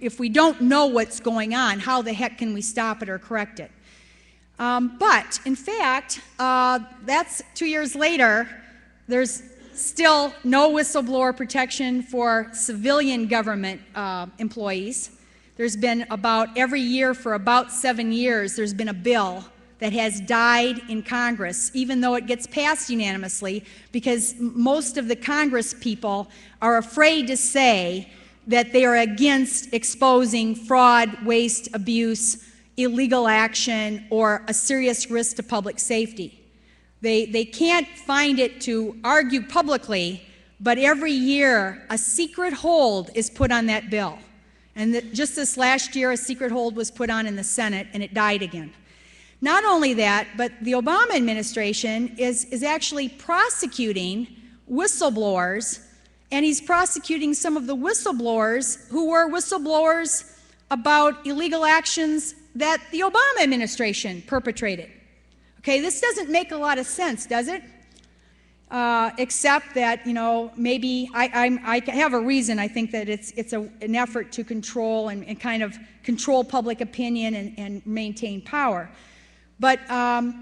if we don't know what's going on, how the heck can we stop it or correct it? But, in fact, that's 2 years later. There's still no whistleblower protection for civilian government employees. There's been every year for about 7 years, there's been a bill that has died in Congress, even though it gets passed unanimously, because most of the Congress people are afraid to say that they are against exposing fraud, waste, abuse, illegal action, or a serious risk to public safety. They can't find it to argue publicly, but every year a secret hold is put on that bill. And just this last year, a secret hold was put on in the Senate, and it died again. Not only that, but the Obama administration is actually prosecuting whistleblowers, and he's prosecuting some of the whistleblowers who were whistleblowers about illegal actions that the Obama administration perpetrated. Okay, this doesn't make a lot of sense, does it? Except that, maybe I have a reason. I think that it's an effort to control and kind of control public opinion and maintain power. But Ron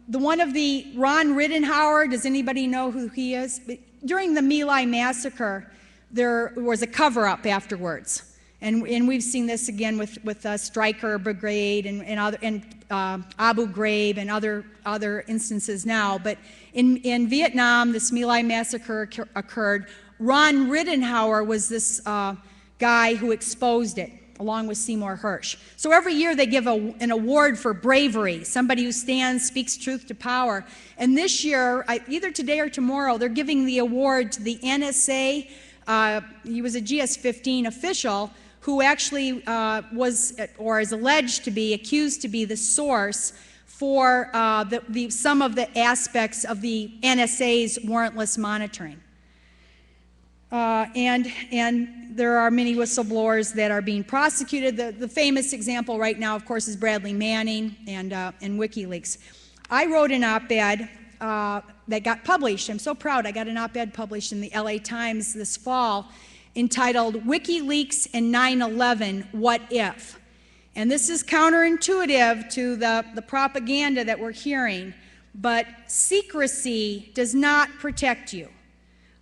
Rittenhauer, does anybody know who he is? During the My Lai massacre, there was a cover-up afterwards. And we've seen this again with Stryker Brigade and Abu Ghraib and other instances now. But in Vietnam, this My Lai massacre occurred. Ron Rittenhauer was this guy who exposed it, along with Seymour Hersh. So every year they give an award for bravery, somebody who stands, speaks truth to power. And this year, either today or tomorrow, they're giving the award to the NSA. He was a GS-15 official who actually was, or is alleged to be, accused to be the source for some of the aspects of the NSA's warrantless monitoring. And there are many whistleblowers that are being prosecuted. The famous example right now, of course, is Bradley Manning and WikiLeaks. I wrote an op-ed that got published. I'm so proud. I got an op-ed published in the LA Times this fall entitled WikiLeaks and 9/11, What If? And this is counterintuitive to the propaganda that we're hearing, but secrecy does not protect you,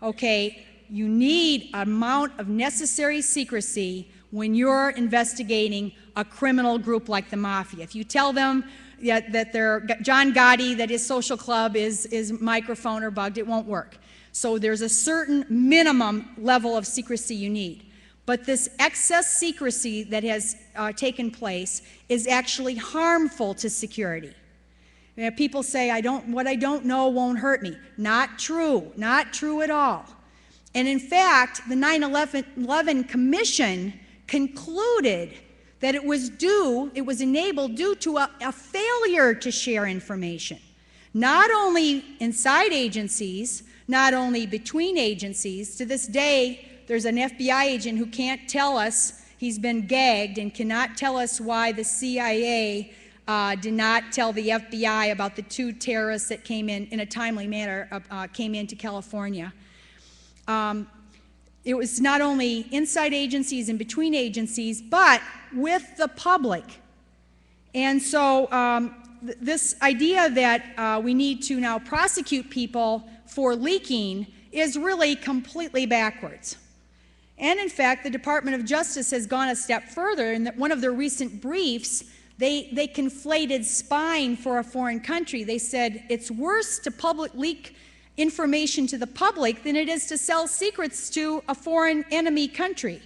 okay? You need an amount of necessary secrecy when you're investigating a criminal group like the Mafia. If you tell them that John Gotti, that his social club is microphone or bugged, it won't work. So there's a certain minimum level of secrecy you need. But this excess secrecy that has taken place is actually harmful to security. You know, people say, what I don't know won't hurt me. Not true, not true at all. And in fact, the 9/11 Commission concluded that it was enabled due to a failure to share information. Not only inside agencies, not only between agencies. To this day, there's an FBI agent who can't tell us, he's been gagged and cannot tell us why the CIA did not tell the FBI about the 2 terrorists that came in a timely manner, came into California. It was not only inside agencies and between agencies, but with the public. And so this idea that we need to now prosecute people for leaking is really completely backwards. And in fact, the Department of Justice has gone a step further in that one of their recent briefs, they conflated spying for a foreign country. They said it's worse to public leak information to the public than it is to sell secrets to a foreign enemy country,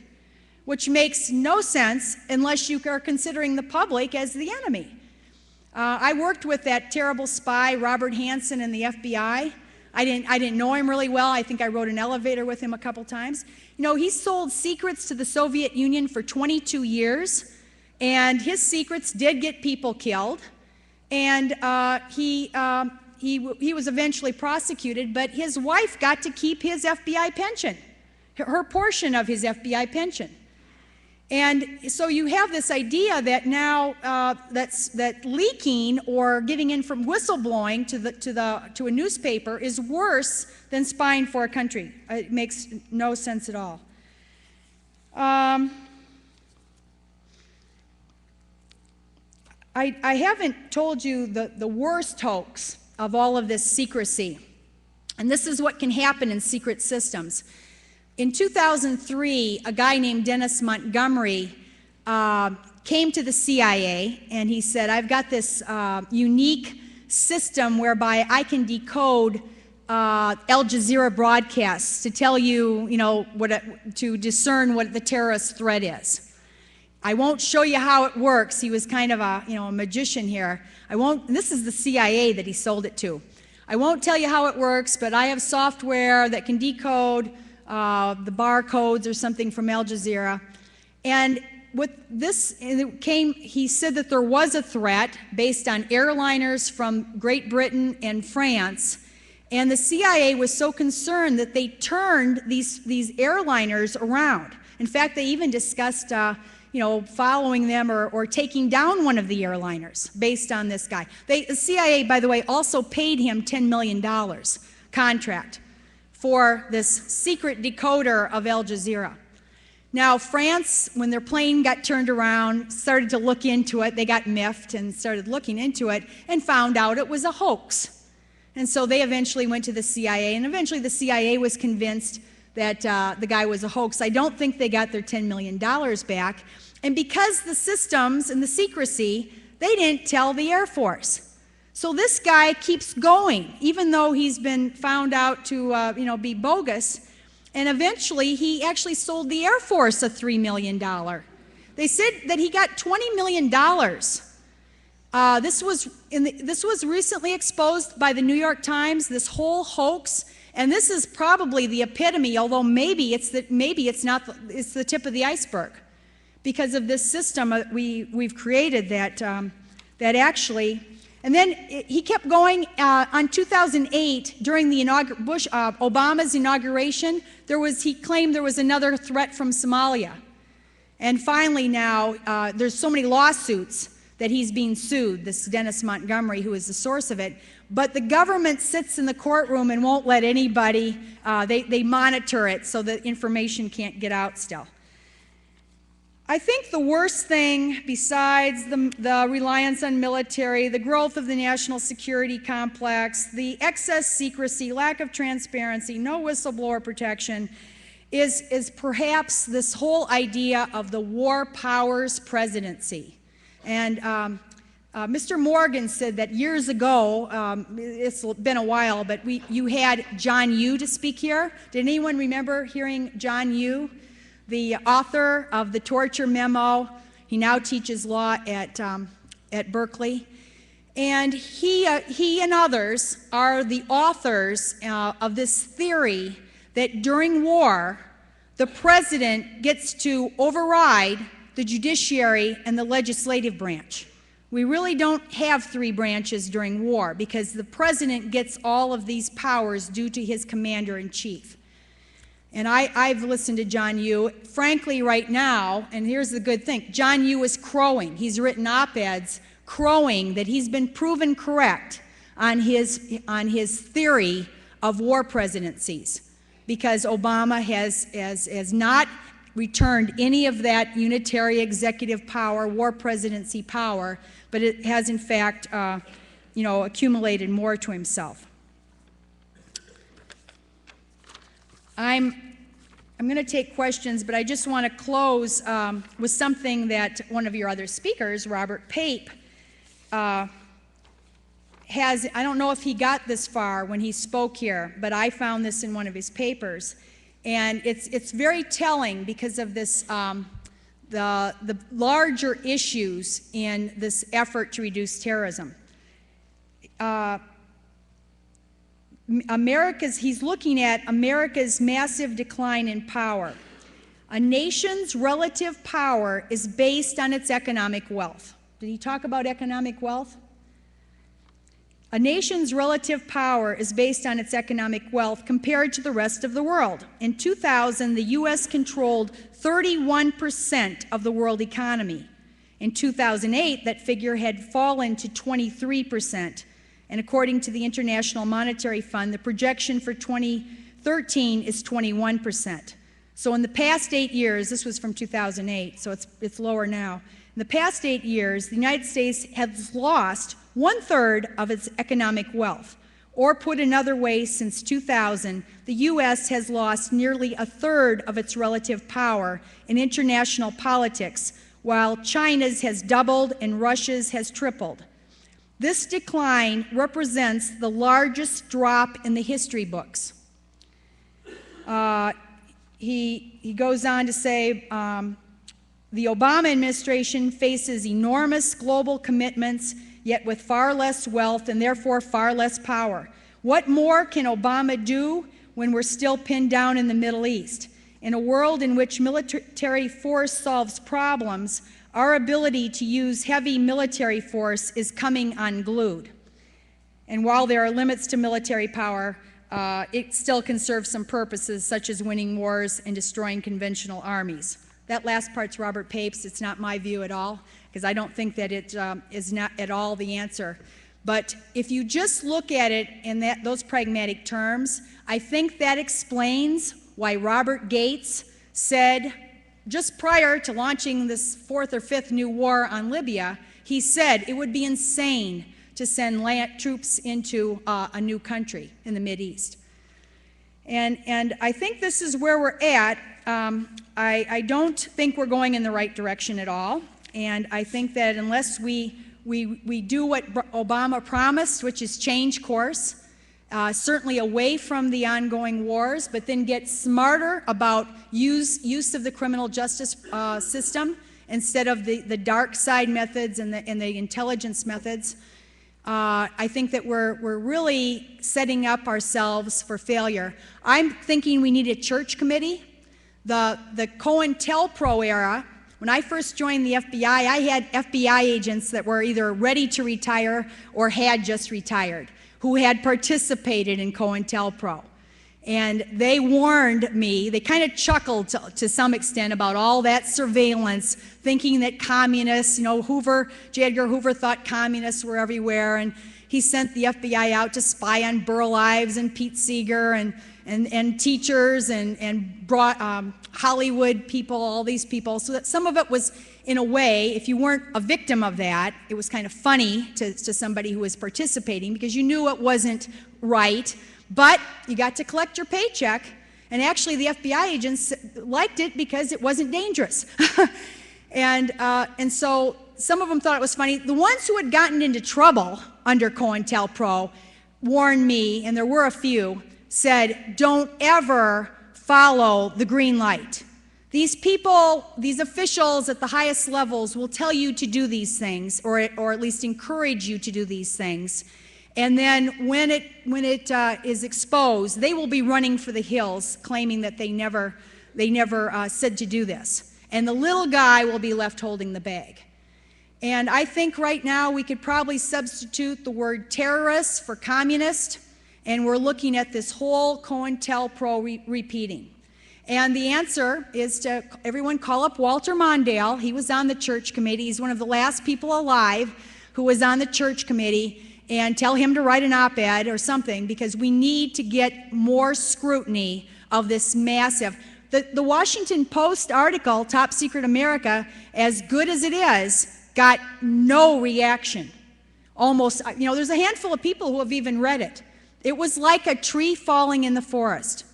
which makes no sense unless you are considering the public as the enemy. I worked with that terrible spy, Robert Hansen, in the FBI. I didn't know him really well. I think I rode an elevator with him a couple times. You know, he sold secrets to the Soviet Union for 22 years, and his secrets did get people killed. And he was eventually prosecuted, but his wife got to keep his FBI pension, her portion of his FBI pension. And so you have this idea that now that leaking or giving in from whistleblowing to a newspaper is worse than spying for a country. It makes no sense at all. I haven't told you the worst hoax of all of this secrecy, and this is what can happen in secret systems. In 2003, a guy named Dennis Montgomery came to the CIA and he said, I've got this unique system whereby I can decode Al Jazeera broadcasts to tell you, to discern what the terrorist threat is. I won't show you how it works. He was kind of a magician here. This is the CIA that he sold it to. I won't tell you how it works, but I have software that can decode the barcodes or something from Al Jazeera. And with this, he said that there was a threat based on airliners from Great Britain and France. And the CIA was so concerned that they turned these airliners around. In fact, they even discussed following them or taking down one of the airliners based on this guy. The CIA, by the way, also paid him $10 million contract for this secret decoder of Al Jazeera. Now, France, when their plane got turned around, started to look into it. They got miffed and started looking into it and found out it was a hoax. And so they eventually went to the CIA, and eventually the CIA was convinced that the guy was a hoax. I don't think they got their $10 million back. And because the systems and the secrecy, they didn't tell the Air Force. So this guy keeps going, even though he's been found out to be bogus. And eventually, he actually sold the Air Force a $3 million. They said that he got $20 million. This was recently exposed by the New York Times, this whole hoax. And this is probably the epitome, although maybe it's the tip of the iceberg, because of this system we've created that actually. And then he kept going. On 2008, during the Obama's inauguration, he claimed there was another threat from Somalia. And finally now, there's so many lawsuits that he's being sued, this Dennis Montgomery, who is the source of it. But the government sits in the courtroom and won't let anybody, they monitor it so that information can't get out still. I think the worst thing, besides the reliance on military, the growth of the national security complex, the excess secrecy, lack of transparency, no whistleblower protection, is perhaps this whole idea of the war powers presidency. And Mr. Morgan said that years ago, it's been a while, but you had John Yoo to speak here. Did anyone remember hearing John Yoo? the author of the torture memo. He now teaches law at Berkeley. And he and others are the authors of this theory that during war, the president gets to override the judiciary and the legislative branch. We really don't have three branches during war because the president gets all of these powers due to his commander-in-chief. And I've listened to John Yoo. Frankly, right now, and here's the good thing, John Yoo is crowing. He's written op-eds crowing that he's been proven correct on his theory of war presidencies because Obama has not returned any of that unitary executive power, war presidency power, but it has in fact accumulated more to himself. I'm going to take questions, but I just want to close with something that one of your other speakers, Robert Pape, has. I don't know if he got this far when he spoke here, but I found this in one of his papers. And it's very telling because of this, the larger issues in this effort to reduce terrorism. He's looking at America's massive decline in power. A nation's relative power is based on its economic wealth. Did he talk about economic wealth? A nation's relative power is based on its economic wealth compared to the rest of the world. In 2000, the U.S. controlled 31% of the world economy. In 2008, that figure had fallen to 23%. And according to the International Monetary Fund, the projection for 2013 is 21%. So in the past 8 years, this was from 2008, so it's lower now. In the past 8 years, the United States has lost 1/3 of its economic wealth. Or put another way, since 2000, the U.S. has lost nearly 1/3 of its relative power in international politics, while China's has doubled and Russia's has tripled. This decline represents the largest drop in the history books. He goes on to say, the Obama administration faces enormous global commitments, yet with far less wealth and therefore far less power. What more can Obama do when we're still pinned down in the Middle East? In a world in which military force solves problems, our ability to use heavy military force is coming unglued. And while there are limits to military power, it still can serve some purposes, such as winning wars and destroying conventional armies. That last part's Robert Pape's. It's not my view at all, because I don't think that it is not at all the answer. But if you just look at it in those pragmatic terms, I think that explains why Robert Gates said, just prior to launching this 4th or 5th new war on Libya, he said it would be insane to send troops into a new country in the Mideast. And I think this is where we're at. I don't think we're going in the right direction at all. And I think that unless we do what Obama promised, which is change course, certainly away from the ongoing wars, but then get smarter about use of the criminal justice system instead of the dark side methods and the intelligence methods, I think that we're really setting up ourselves for failure. I'm thinking we need a church committee. The COINTELPRO era, when I first joined the FBI, I had FBI agents that were either ready to retire or had just retired, who had participated in COINTELPRO. And they warned me, they kind of chuckled to some extent about all that surveillance, thinking that communists, J. Edgar Hoover thought communists were everywhere, and he sent the FBI out to spy on Burl Ives and Pete Seeger and teachers and brought Hollywood people, all these people. So that some of it was, in a way, if you weren't a victim of that, it was kind of funny to somebody who was participating because you knew it wasn't right, but you got to collect your paycheck. And actually the FBI agents liked it because it wasn't dangerous. And so some of them thought it was funny. The ones who had gotten into trouble under COINTELPRO warned me, and there were a few, said, don't ever follow the green light. These people, these officials at the highest levels will tell you to do these things, or at least encourage you to do these things. And then when it is exposed, they will be running for the hills, claiming that they never said to do this. And the little guy will be left holding the bag. And I think right now we could probably substitute the word terrorist for communist, and we're looking at this whole COINTELPRO repeating. And the answer is to everyone call up Walter Mondale. He was on the church committee. He's one of the last people alive who was on the church committee, and tell him to write an op-ed or something, because we need to get more scrutiny of this massive. The Washington Post article, Top Secret America, as good as it is, got no reaction. Almost, there's a handful of people who have even read it. It was like a tree falling in the forest.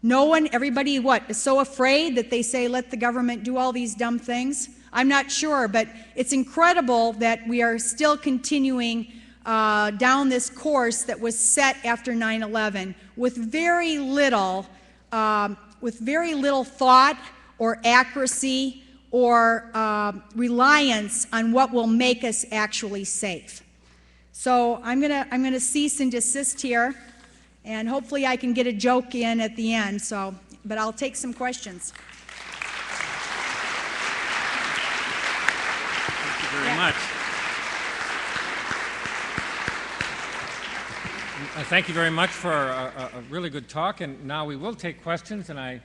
No one, everybody, is so afraid that they say, let the government do all these dumb things? I'm not sure, but it's incredible that we are still continuing down this course that was set after 9/11 with very little thought or accuracy or reliance on what will make us actually safe. So I'm gonna cease and desist here. And hopefully I can get a joke in at the end, but I'll take some questions.
Thank you very much. Thank you very much for a really good talk, and now we will take questions, and I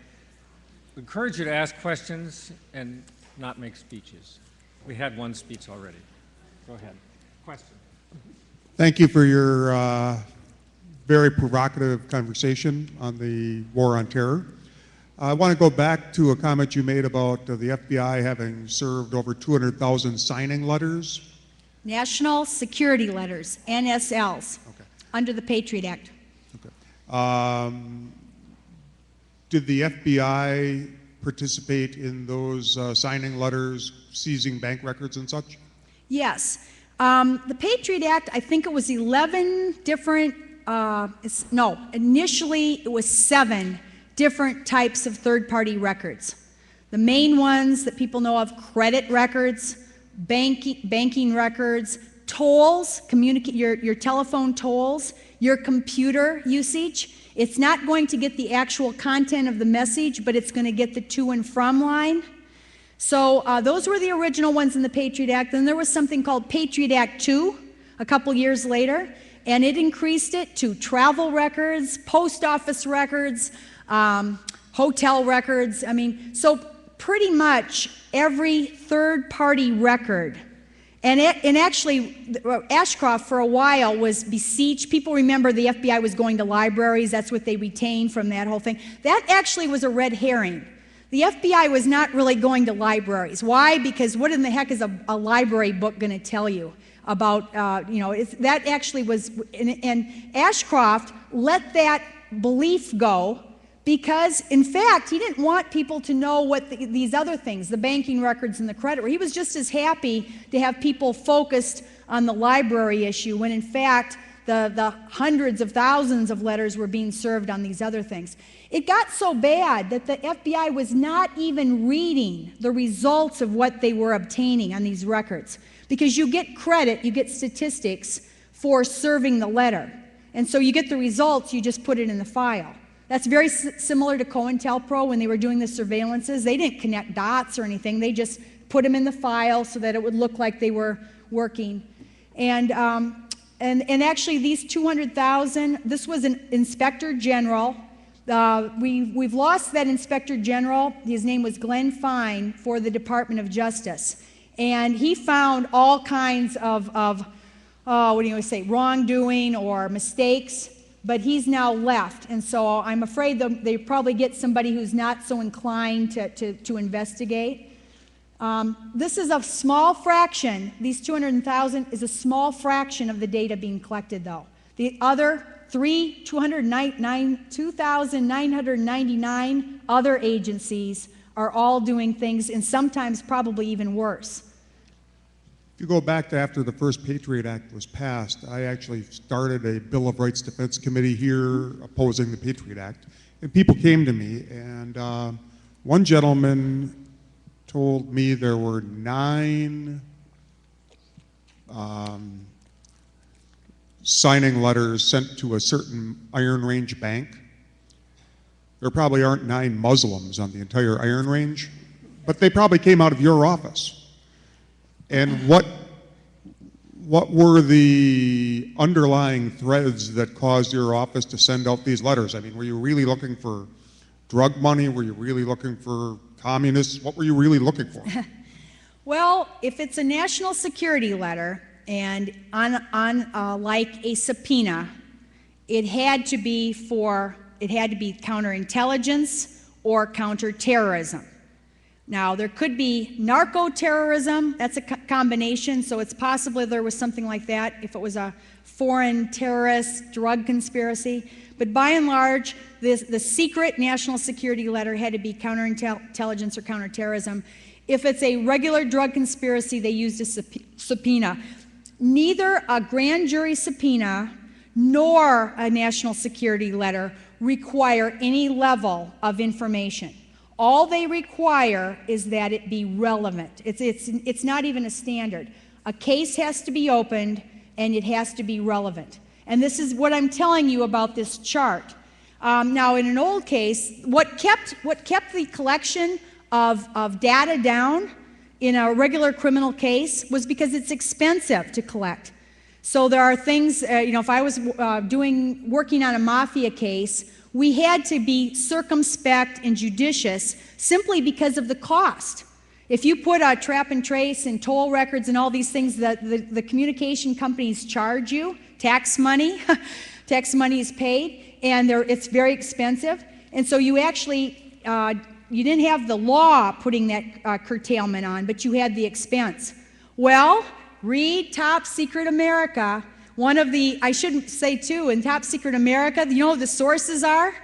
encourage you to ask questions and not make speeches. We had one speech already. Go ahead. Question.
Thank you for your very provocative conversation on the war on terror. I want to go back to a comment you made about the FBI having served over 200,000 signing letters.
National Security Letters, NSLs,
Okay.
under the Patriot Act.
Okay. Did the FBI participate in those signing letters, seizing bank records and such?
Yes. The Patriot Act, I think it was 11 different initially it was 7 different types of third-party records. The main ones that people know of: credit records, banking records, tolls, your telephone tolls, your computer usage. It's not going to get the actual content of the message, but it's going to get the to and from line. So those were the original ones in the Patriot Act. Then there was something called Patriot Act 2 a couple years later, and it increased it to travel records, post office records, hotel records. So pretty much every third-party record. And actually, Ashcroft for a while was besieged. People remember the FBI was going to libraries. That's what they retained from that whole thing. That actually was a red herring. The FBI was not really going to libraries. Why? Because what in the heck is a library book going to tell you about, that actually was, and Ashcroft let that belief go because, in fact, he didn't want people to know what these other things, the banking records and the credit, he was just as happy to have people focused on the library issue when, in fact, the hundreds of thousands of letters were being served on these other things. It got so bad that the FBI was not even reading the results of what they were obtaining on these records, because you get credit, you get statistics for serving the letter. And so you get the results, you just put it in the file. That's very similar to COINTELPRO when they were doing the surveillances. They didn't connect dots or anything. They just put them in the file so that it would look like they were working. And actually these 200,000, this was an inspector general. We've lost that inspector general. His name was Glenn Fine for the Department of Justice. And he found all kinds of wrongdoing or mistakes, but he's now left. And so I'm afraid they probably get somebody who's not so inclined to investigate. This is a small fraction. These 200,000 is a small fraction of the data being collected, though. The other 2,999 other agencies are all doing things, and sometimes probably even worse.
If you go back to after the first Patriot Act was passed, I actually started a Bill of Rights Defense Committee here opposing the Patriot Act. And people came to me, and One gentleman told me there were 9 signing letters sent to a certain Iron Range bank. There probably aren't 9 Muslims on the entire Iron Range, but they probably came out of your office. And what were the underlying threads that caused your office to send out these letters? I mean, were you really looking for drug money? Were you really looking for communists? What were you really looking for?
Well, if it's a national security letter and on like a subpoena, it had to be counterintelligence or counterterrorism. Now, there could be narco-terrorism, that's a combination, so it's possible there was something like that if it was a foreign terrorist drug conspiracy. But by and large, the secret national security letter had to be counterintelligence or counterterrorism. If it's a regular drug conspiracy, they used a subpoena. Neither a grand jury subpoena nor a national security letter require any level of information. All they require is that it be relevant. It's not even a standard. A case has to be opened and it has to be relevant. And this is what I'm telling you about this chart. Now, in an old case, what kept the collection of data down in a regular criminal case was because it's expensive to collect. So there are things, if I was working on a mafia case, we had to be circumspect and judicious simply because of the cost. If you put a trap and trace and toll records and all these things that the communication companies charge you, tax money, tax money is paid, and it's very expensive. And so you actually, you didn't have the law putting that curtailment on, but you had the expense. Well, read Top Secret America. One of the, I shouldn't say too, in Top Secret America, you know what the sources are?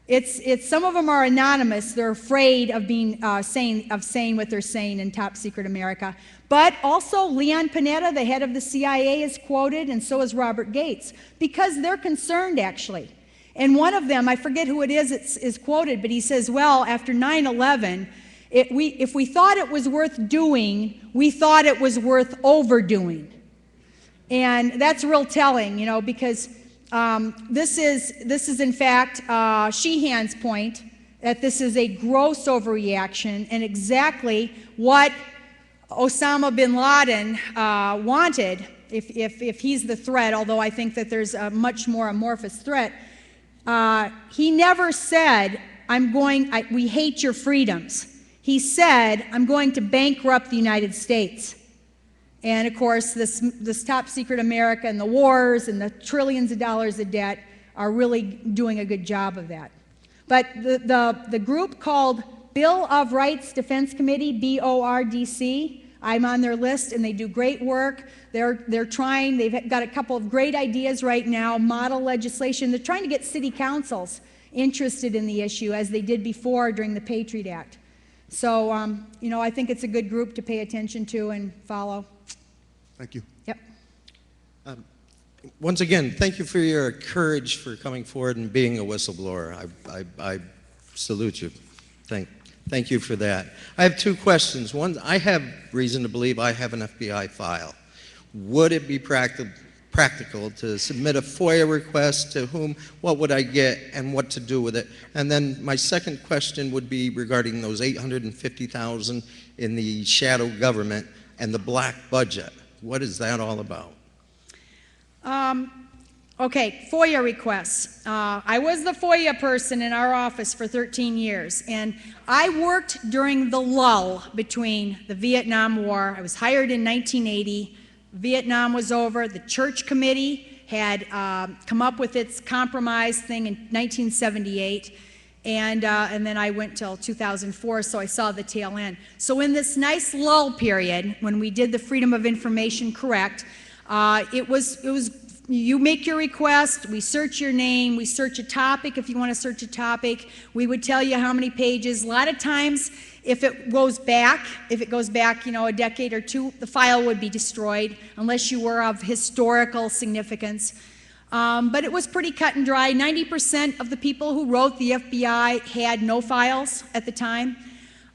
It's some of them are anonymous. They're afraid of saying what they're saying in Top Secret America. But also Leon Panetta, the head of the CIA, is quoted, and so is Robert Gates, because they're concerned actually. And one of them, I forget who it is quoted, but he says, well, after 9/11, if we thought it was worth doing, we thought it was worth overdoing. And that's real telling, because this is in fact Sheehan's point that this is a gross overreaction and exactly what Osama bin Laden wanted if he's the threat, although I think that there's a much more amorphous threat. He never said, we hate your freedoms. He said, I'm going to bankrupt the United States. And of course, this Top Secret America and the wars and the trillions of dollars of debt are really doing a good job of that. But the group called Bill of Rights Defense Committee, BORDC, I'm on their list, and they do great work. They're trying, they've got a couple of great ideas right now, model legislation. They're trying to get city councils interested in the issue as they did before during the Patriot Act. So, I think it's a good group to pay attention to and follow.
Thank you.
Yep.
Once again, thank you for your courage for coming forward and being a whistleblower. I salute you. Thank you for that. I have 2 questions. One, I have reason to believe I have an FBI file. Would it be practical to submit a FOIA request? To whom? What would I get and what to do with it? And then my second question would be regarding those $850,000 in the shadow government and the black budget. What is that all about?
Okay, FOIA requests. I was the FOIA person in our office for 13 years, and I worked during the lull between the Vietnam War. I was hired in 1980. Vietnam was over. The church committee had come up with its compromise thing in 1978. And then I went till 2004, so I saw the tail end. So in this nice lull period, when we did the Freedom of Information Correct, it was you make your request, we search your name, we search a topic if you want to search a topic, we would tell you how many pages. A lot of times, if it goes back, a decade or two, the file would be destroyed unless you were of historical significance. But it was pretty cut and dry. 90% of the people who wrote the FBI had no files at the time.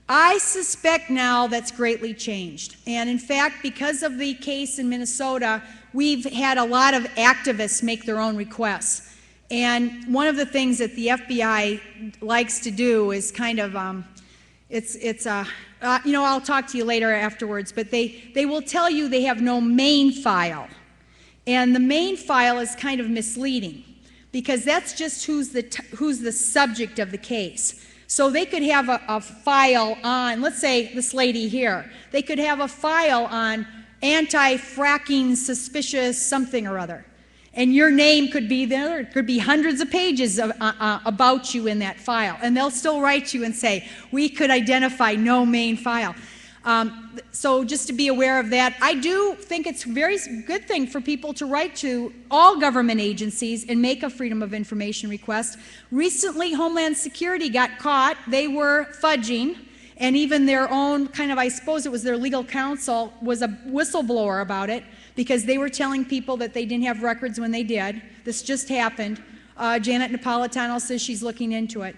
I suspect now that's greatly changed. And in fact, because of the case in Minnesota, we've had a lot of activists make their own requests. And one of the things that the FBI likes to do is kind of, I'll talk to you later afterwards, but they will tell you they have no main file. And the main file is kind of misleading because that's just who's the subject of the case. So they could have a file on, let's say this lady here, they could have a file on anti-fracking suspicious something or other. And your name could be there. It could be hundreds of pages about you in that file. And they'll still write you and say, we could identify no main file. So just to be aware of that, I do think it's a very good thing for people to write to all government agencies and make a Freedom of Information request. Recently, Homeland Security got caught. They were fudging, and even their own kind of, I suppose it was their legal counsel, was a whistleblower about it because they were telling people that they didn't have records when they did. This just happened. Janet Napolitano says she's looking into it.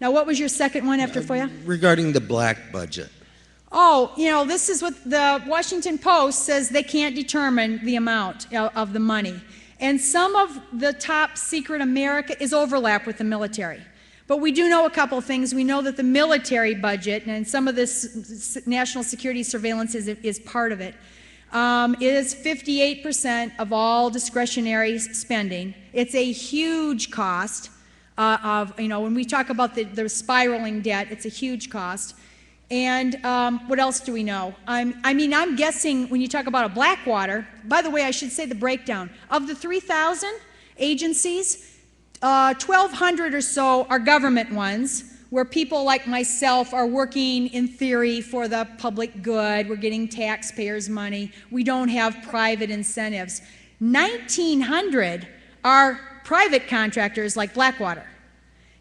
Now, what was your second one after FOIA?
Regarding the black budget.
Oh, this is what the Washington Post says they can't determine the amount of the money. And some of the top secret America is overlap with the military. But we do know a couple of things. We know that the military budget, and some of this national security surveillance is part of it, is 58% of all discretionary spending. It's a huge cost when we talk about the spiraling debt, it's a huge cost. And what else do we know? I'm guessing when you talk about a Blackwater, by the way, I should say the breakdown. Of the 3,000 agencies, 1,200 or so are government ones, where people like myself are working in theory for the public good. We're getting taxpayers' money. We don't have private incentives. 1,900 are private contractors like Blackwater.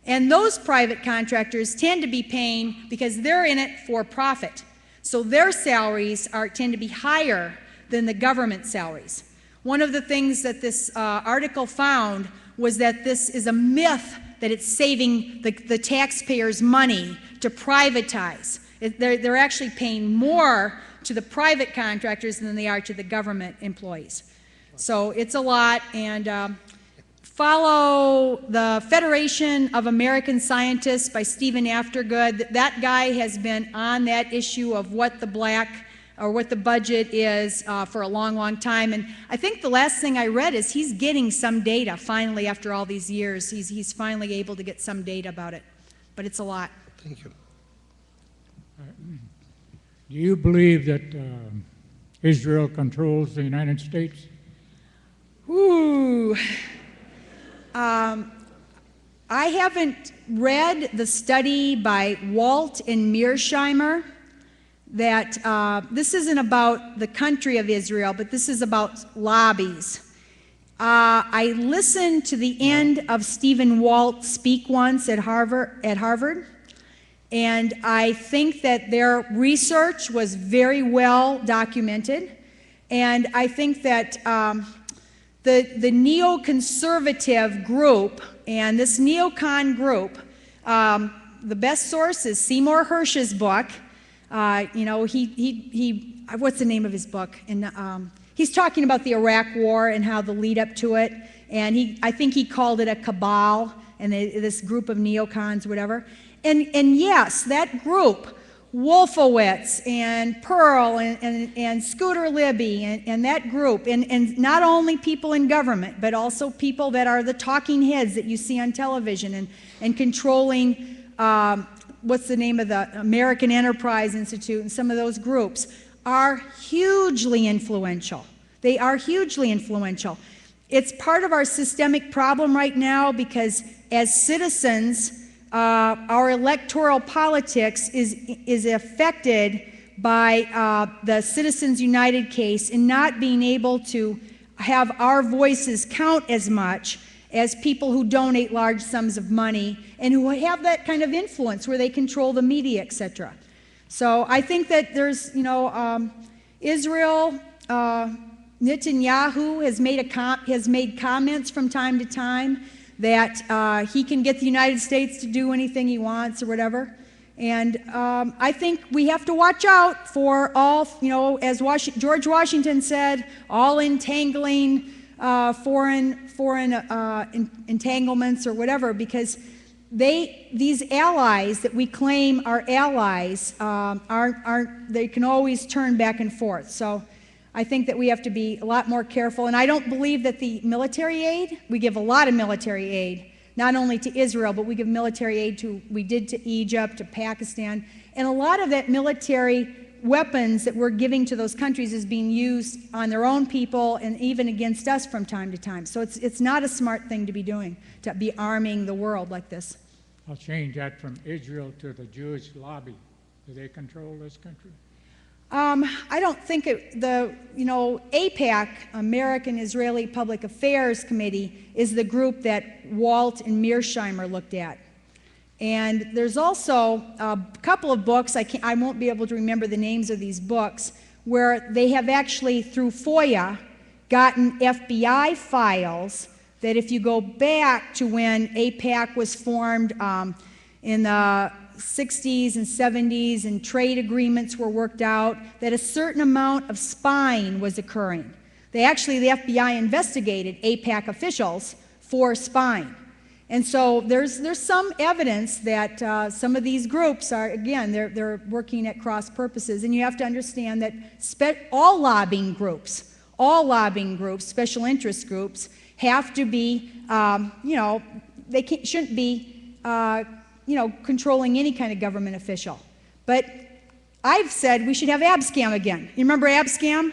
And those private contractors tend to be paying because they're in it for profit. So their salaries tend to be higher than the government salaries. One of the things that this article found was that this is a myth that it's saving the taxpayers' money to privatize. They're actually paying more to the private contractors than they are to the government employees. So it's a lot, and follow the Federation of American Scientists by Stephen Aftergood. That guy has been on that issue of what the budget is for a long, long time. And I think the last thing I read is he's getting some data finally after all these years. He's finally able to get some data about it. But it's a lot.
Thank you.
Do you believe that Israel controls the United States?
Ooh. I haven't read the study by Walt and Mearsheimer that this isn't about the country of Israel, but this is about lobbies. I listened to the end of Stephen Walt speak once at Harvard, and I think that their research was very well documented, and I think that the neoconservative group, and this neocon group, the best source is Seymour Hersh's book. What's the name of his book? And he's talking about the Iraq War and how the lead up to it, and I think he called it a cabal, and this group of neocons, whatever. And yes, that group, Wolfowitz and Pearl and Scooter Libby and that group, and not only people in government, but also people that are the talking heads that you see on television and controlling, what's the name of the American Enterprise Institute, and some of those groups are hugely influential. They are hugely influential. It's part of our systemic problem right now because as citizens, our electoral politics is affected by the Citizens United case in not being able to have our voices count as much as people who donate large sums of money and who have that kind of influence where they control the media, etc. So I think that there's, Israel Netanyahu has made comments from time to time that he can get the United States to do anything he wants or whatever. And I think we have to watch out for all, as George Washington said, all entangling foreign entanglements or whatever, because these allies that we claim are allies they can always turn back and forth. So I think that we have to be a lot more careful. And I don't believe that the military aid, we give a lot of military aid, not only to Israel, but we give military aid we did to Egypt, to Pakistan. And a lot of that military weapons that we're giving to those countries is being used on their own people and even against us from time to time. So it's not a smart thing to be doing, to be arming the world like this.
I'll change that from Israel to the Jewish lobby. Do they control this country?
I don't think APAC, American Israeli Public Affairs Committee, is the group that Walt and Mearsheimer looked at. And there's also a couple of books, I won't be able to remember the names of these books, where they have actually, through FOIA, gotten FBI files that if you go back to when APAC was formed in the 60s and 70s and trade agreements were worked out, that a certain amount of spying was occurring. The FBI investigated APAC officials for spying. And so there's some evidence that some of these groups are, again, they're working at cross purposes. And you have to understand that all lobbying groups, special interest groups, have to be, they shouldn't be, controlling any kind of government official. But I've said we should have ABSCAM again. You remember ABSCAM?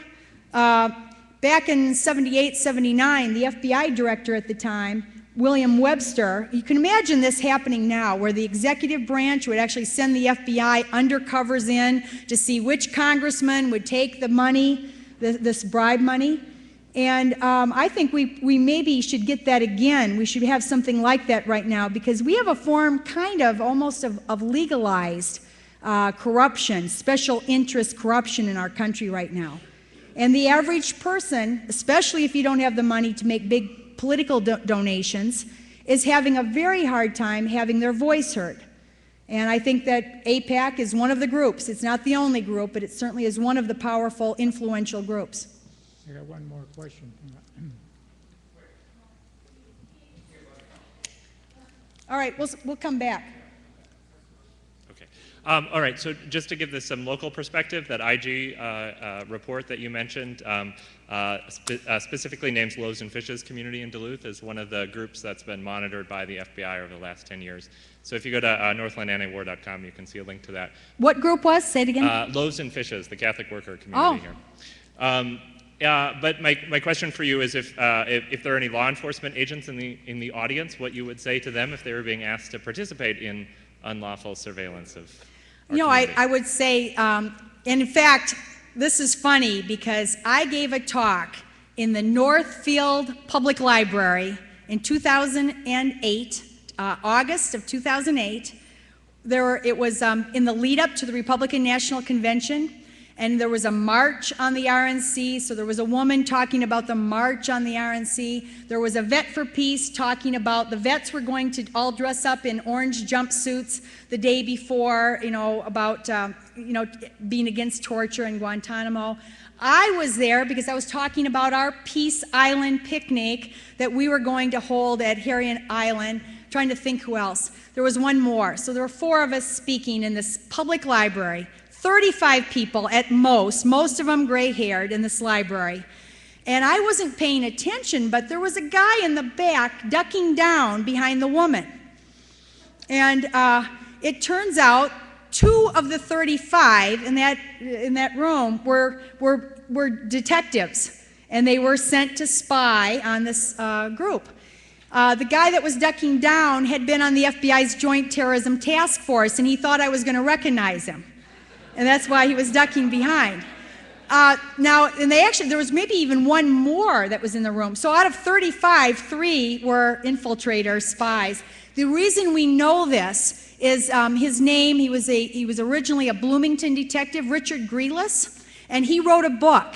Back in 78, 79, the FBI director at the time, William Webster, you can imagine this happening now, where the executive branch would actually send the FBI undercovers in to see which congressman would take the money, this bribe money. And I think we maybe should get that again. We should have something like that right now, because we have a form kind of almost of legalized corruption, special interest corruption in our country right now. And the average person, especially if you don't have the money to make big political donations, is having a very hard time having their voice heard. And I think that APAC is one of the groups. It's not the only group, but it certainly is one of the powerful, influential groups.
I got one more question.
All right, we'll come back.
Okay. All right, so just to give this some local perspective, that IG report that you mentioned specifically names Loaves and Fishes community in Duluth as one of the groups that's been monitored by the FBI over the last 10 years. So if you go to northlandantiwar.com, you can see a link to that.
What group was? Say it again.
Loaves and Fishes, the Catholic worker community here. But my question for you is if there are any law enforcement agents in the audience, what you would say to them if they were being asked to participate in unlawful surveillance of our community.
I would say, and in fact, this is funny because I gave a talk in the Northfield Public Library in 2008, August of 2008. It was in the lead up to the Republican National Convention. And there was a march on the RNC, so there was a woman talking about the march on the RNC. There was a vet for peace talking about the vets were going to all dress up in orange jumpsuits the day before, about being against torture in Guantanamo. I was there because I was talking about our Peace Island picnic that we were going to hold at Harriet Island, trying to think who else. There was one more. So there were 4 of us speaking in this public library. 35 people at most of them gray-haired in this library. And I wasn't paying attention, but there was a guy in the back ducking down behind the woman. And it turns out 2 of the 35 in that room were detectives, and they were sent to spy on this group. The guy that was ducking down had been on the FBI's Joint Terrorism Task Force, and he thought I was going to recognize him. And that's why he was ducking behind. There was maybe even one more that was in the room. So out of 35, 3 were infiltrators, spies. The reason we know this is his name. He was originally a Bloomington detective, Richard Greeless, and he wrote a book.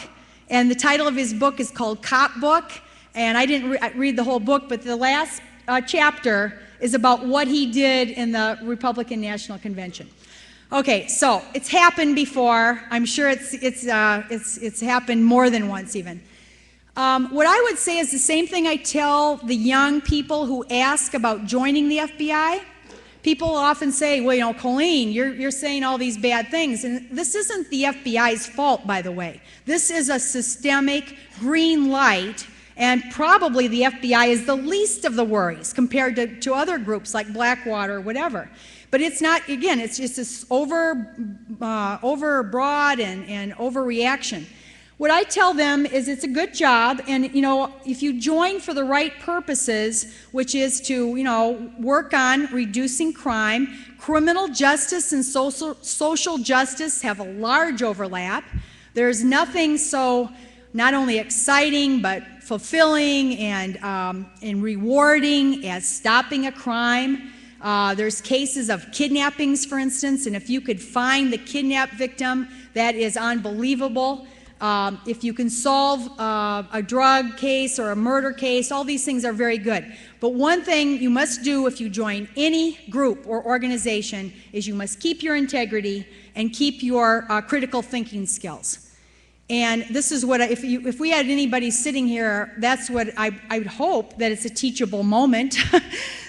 And the title of his book is called Cop Book. And I didn't read the whole book, but the last chapter is about what he did in the Republican National Convention. Okay, so it's happened before. I'm sure it's happened more than once even. What I would say is the same thing I tell the young people who ask about joining the FBI. People often say, well, you know, Coleen, you're saying all these bad things. And this isn't the FBI's fault, by the way. This is a systemic green light, and probably the FBI is the least of the worries compared to other groups like Blackwater or whatever. But it's not, again, it's just this overbroad and overreaction. What I tell them is it's a good job, and you know, if you join for the right purposes, which is to, you know, work on reducing crime, criminal justice and social justice have a large overlap. There's nothing so not only exciting but fulfilling and rewarding as stopping a crime. There's cases of kidnappings, for instance, and if you could find the kidnapped victim, that is unbelievable. If you can solve a drug case or a murder case, all these things are very good. But one thing you must do if you join any group or organization is you must keep your integrity and keep your critical thinking skills. And this is what, if we had anybody sitting here, that's what I would hope, that it's a teachable moment,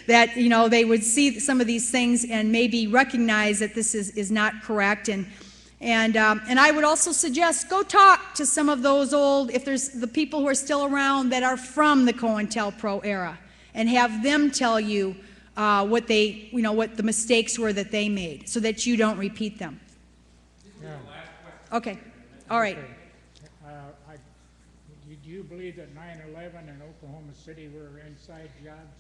that, you know, they would see some of these things and maybe recognize that this is not correct. And I would also suggest go talk to some of those old, if there's the people who are still around that are from the COINTELPRO era, and have them tell you what the mistakes were that they made, so that you don't repeat them.
Yeah.
Okay, all right.
Okay. Do you believe that 9/11 in Oklahoma City were inside jobs?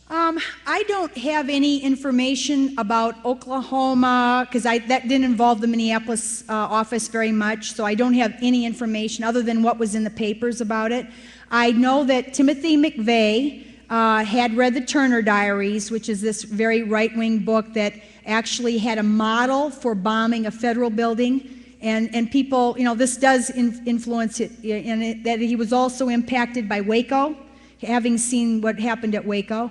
I don't have any information about Oklahoma, because that didn't involve the Minneapolis office very much, so I don't have any information other than what was in the papers about it. I know that Timothy McVeigh had read the Turner Diaries, which is this very right-wing book that actually had a model for bombing a federal building. And people, you know, this does influence it, and that he was also impacted by Waco, having seen what happened at Waco.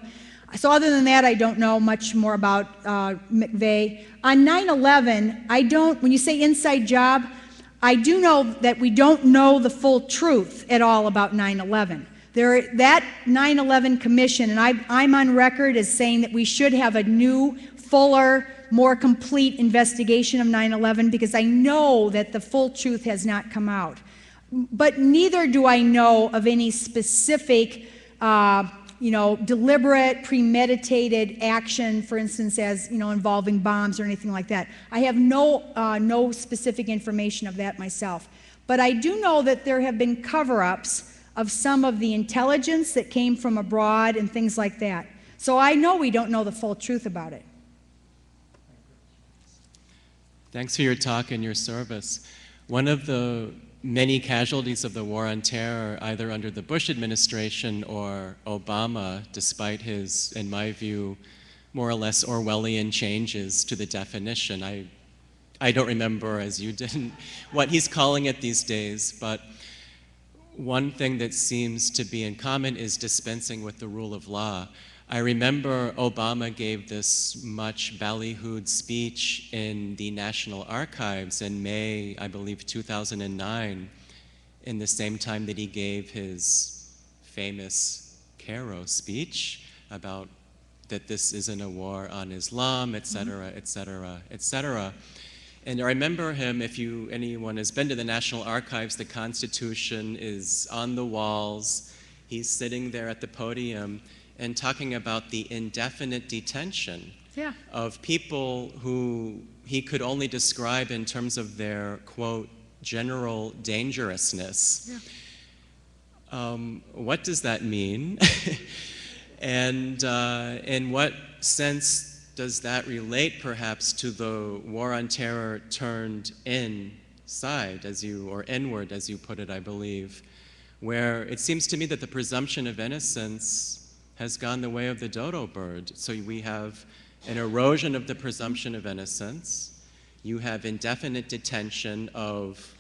So other than that, I don't know much more about McVeigh. On 9/11, when you say inside job, I do know that we don't know the full truth at all about 9/11. That 9/11 commission, and I'm on record as saying that we should have a new, fuller, more complete investigation of 9/11, because I know that the full truth has not come out. But neither do I know of any specific deliberate, premeditated action, for instance, as, you know, involving bombs or anything like that. I have no specific information of that myself. But I do know that there have been cover-ups of some of the intelligence that came from abroad and things like that. So I know we don't know the full truth about it.
Thanks for your talk and your service. One of the many casualties of the war on terror, either under the Bush administration or Obama, despite his, in my view, more or less Orwellian changes to the definition. I don't remember, as you didn't, what he's calling it these days, but one thing that seems to be in common is dispensing with the rule of law. I remember Obama gave this much ballyhooed speech in the National Archives in May, I believe, 2009, in the same time that he gave his famous Cairo speech about that this isn't a war on Islam, et cetera, et cetera, et cetera. And I remember him, if anyone has been to the National Archives, the Constitution is on the walls. He's sitting there at the podium and talking about the indefinite detention of people who he could only describe in terms of their, quote, general dangerousness. What does that mean? And in what sense does that relate perhaps to the war on terror turned inside, or inward, as you put it, I believe, where it seems to me that the presumption of innocence has gone the way of the dodo bird. So we have an erosion of the presumption of innocence. You have indefinite detention of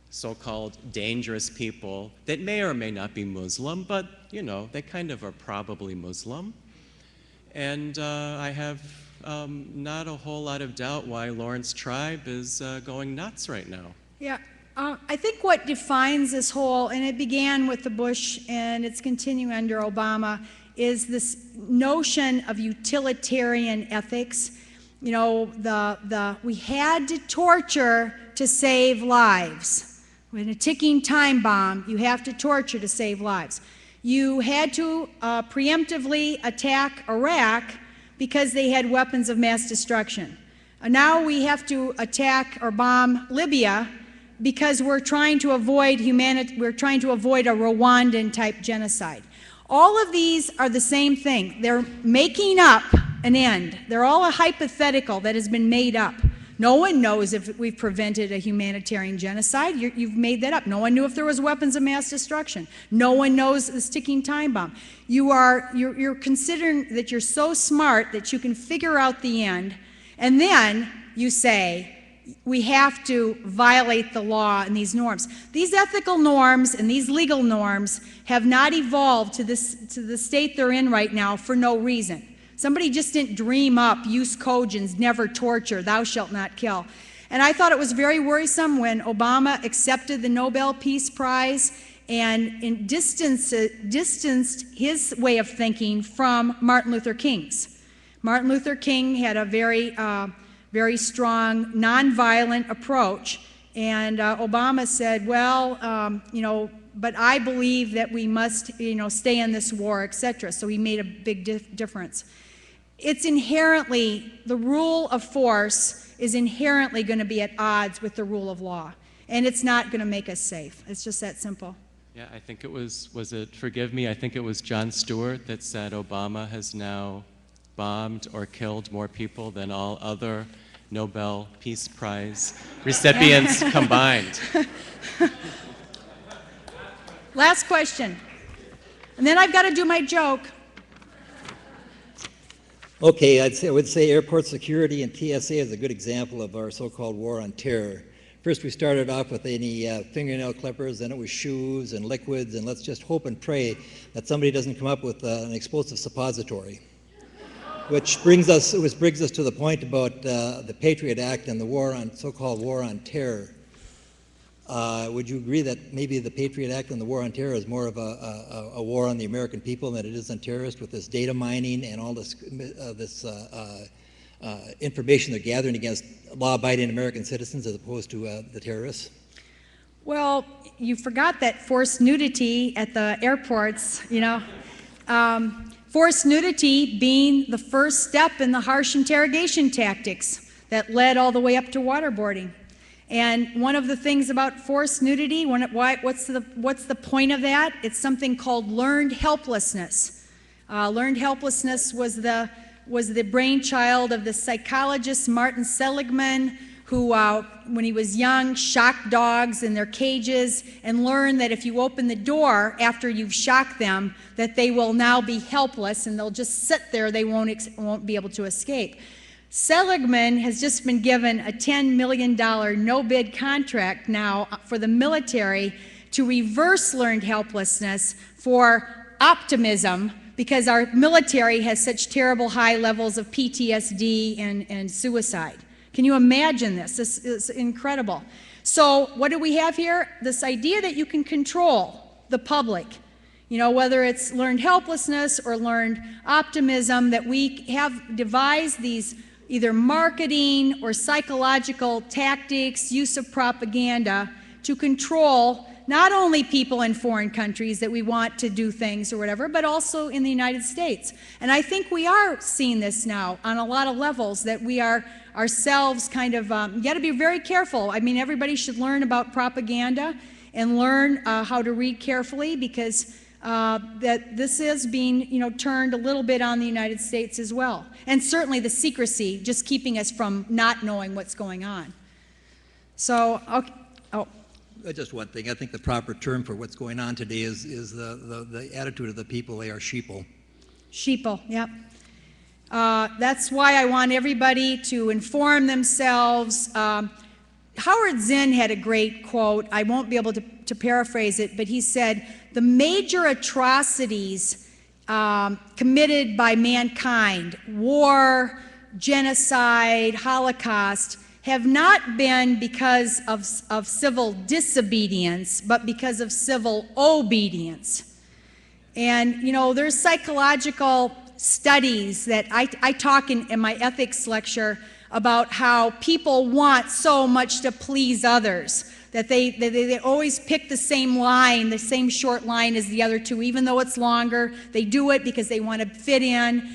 so-called dangerous people that may or may not be Muslim, but, you know, they kind of are probably Muslim. And I have not a whole lot of doubt why Lawrence Tribe is going nuts right now.
Yeah, I think what defines this whole, and it began with the Bush and it's continuing under Obama, is this notion of utilitarian ethics. You know, we had to torture to save lives. When a ticking time bomb, you have to torture to save lives. You had to preemptively attack Iraq because they had weapons of mass destruction. Now we have to attack or bomb Libya because we're trying to avoid we're trying to avoid a Rwandan-type genocide. All of these are the same thing. They're making up an end. They're all a hypothetical that has been made up. No one knows if we've prevented a humanitarian genocide. You've made that up. No one knew if there was weapons of mass destruction. No one knows the ticking time bomb. You're considering that you're so smart that you can figure out the end, and then you say, we have to violate the law and these norms. These ethical norms and these legal norms have not evolved to the state they're in right now for no reason. Somebody just didn't dream up jus cogens, never torture, thou shalt not kill. And I thought it was very worrisome when Obama accepted the Nobel Peace Prize and distanced his way of thinking from Martin Luther King's. Martin Luther King had a very strong, nonviolent approach, and Obama said, well, you know, but I believe that we must, you know, stay in this war, etc. So he made a big difference. It's inherently, the rule of force is inherently going to be at odds with the rule of law, and it's not going to make us safe. It's just that simple.
Yeah, I think it was it, forgive me, I think it was Jon Stewart that said Obama has now bombed or killed more people than all other Nobel Peace Prize recipients combined.
Last question. And then I've got to do my joke.
Okay, I would say airport security and TSA is a good example of our so-called war on terror. First, we started off with any fingernail clippers, then it was shoes and liquids, and let's just hope and pray that somebody doesn't come up with an explosive suppository. Which brings us to the point about the Patriot Act and the war on so-called war on terror. Would you agree that maybe the Patriot Act and the war on terror is more of a war on the American people than it is on terrorists, with this data mining and all this information they're gathering against law-abiding American citizens as opposed to the terrorists?
Well, you forgot that forced nudity at the airports, you know. Forced nudity being the first step in the harsh interrogation tactics that led all the way up to waterboarding. And one of the things about forced nudity, what's the point of that? It's something called learned helplessness. Learned helplessness was the brainchild of the psychologist Martin Seligman, who, when he was young, shocked dogs in their cages and learned that if you open the door after you've shocked them, that they will now be helpless and they'll just sit there, they won't be able to escape. Seligman has just been given a $10 million no-bid contract now for the military to reverse learned helplessness for optimism, because our military has such terrible high levels of PTSD and suicide. Can you imagine this? This is incredible. So what do we have here? This idea that you can control the public, you know, whether it's learned helplessness or learned optimism, that we have devised these either marketing or psychological tactics, use of propaganda to control not only people in foreign countries that we want to do things or whatever, but also in the United States. And I think we are seeing this now on a lot of levels, that we are ourselves kind of, you got to be very careful. I mean, everybody should learn about propaganda and learn how to read carefully, because that this is being, you know, turned a little bit on the United States as well. And certainly the secrecy, just keeping us from not knowing what's going on. So, okay. Oh.
Just one thing. I think the proper term for what's going on today is the attitude of the people. They are sheeple.
Sheeple, yep. That's why I want everybody to inform themselves. Howard Zinn had a great quote. I won't be able to paraphrase it, but he said, the major atrocities committed by mankind, war, genocide, Holocaust, have not been because of civil disobedience, but because of civil obedience. And, you know, there's psychological studies that I talk in my ethics lecture about how people want so much to please others that they always pick the same line, the same short line as the other two, even though it's longer. They do it because they want to fit in.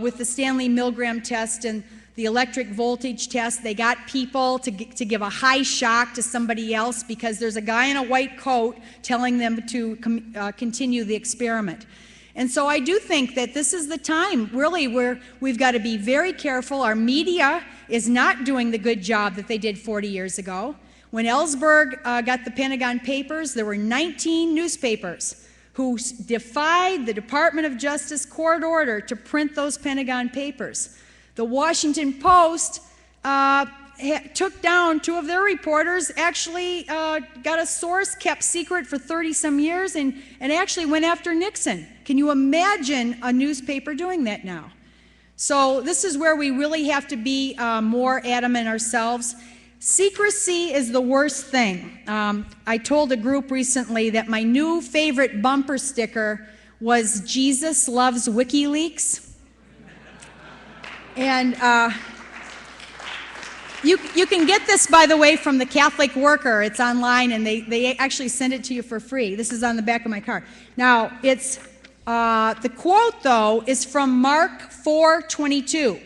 With the Stanley Milgram test and the electric voltage test, they got people to give a high shock to somebody else because there's a guy in a white coat telling them to continue the experiment. And so I do think that this is the time, really, where we've got to be very careful. Our media is not doing the good job that they did 40 years ago. When Ellsberg got the Pentagon Papers, there were 19 newspapers who defied the Department of Justice court order to print those Pentagon Papers. The Washington Post took down 2 of their reporters, actually got a source kept secret for 30-some years, and actually went after Nixon. Can you imagine a newspaper doing that now? So this is where we really have to be more adamant ourselves. Secrecy is the worst thing. I told a group recently that my new favorite bumper sticker was "Jesus loves WikiLeaks." And you can get this, by the way, from the Catholic Worker. It's online, and they actually send it to you for free. This is on the back of my car. Now, it's the quote, though, is from Mark 4:22.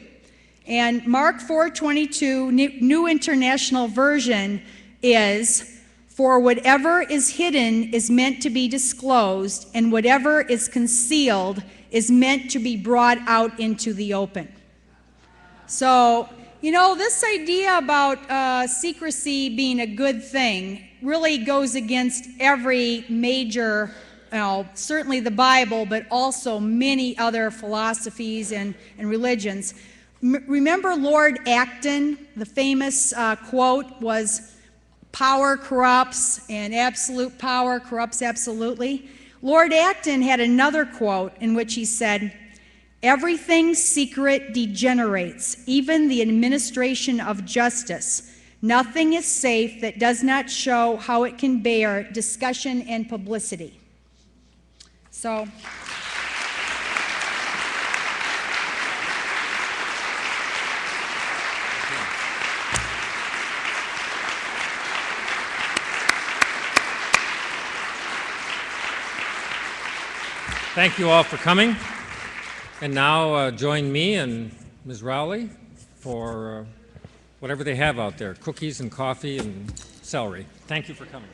And Mark 4:22, New International Version, is, "For whatever is hidden is meant to be disclosed, and whatever is concealed is meant to be brought out into the open." So, you know, this idea about secrecy being a good thing really goes against every major, certainly the Bible, but also many other philosophies and religions. Remember Lord Acton? The famous quote was, "Power corrupts, and absolute power corrupts absolutely." Lord Acton had another quote in which he said, "Everything secret degenerates, even the administration of justice. Nothing is safe that does not show how it can bear discussion and publicity." So,
thank you all for coming. And now join me and Ms. Rowley for whatever they have out there, cookies and coffee and celery. Thank you for coming.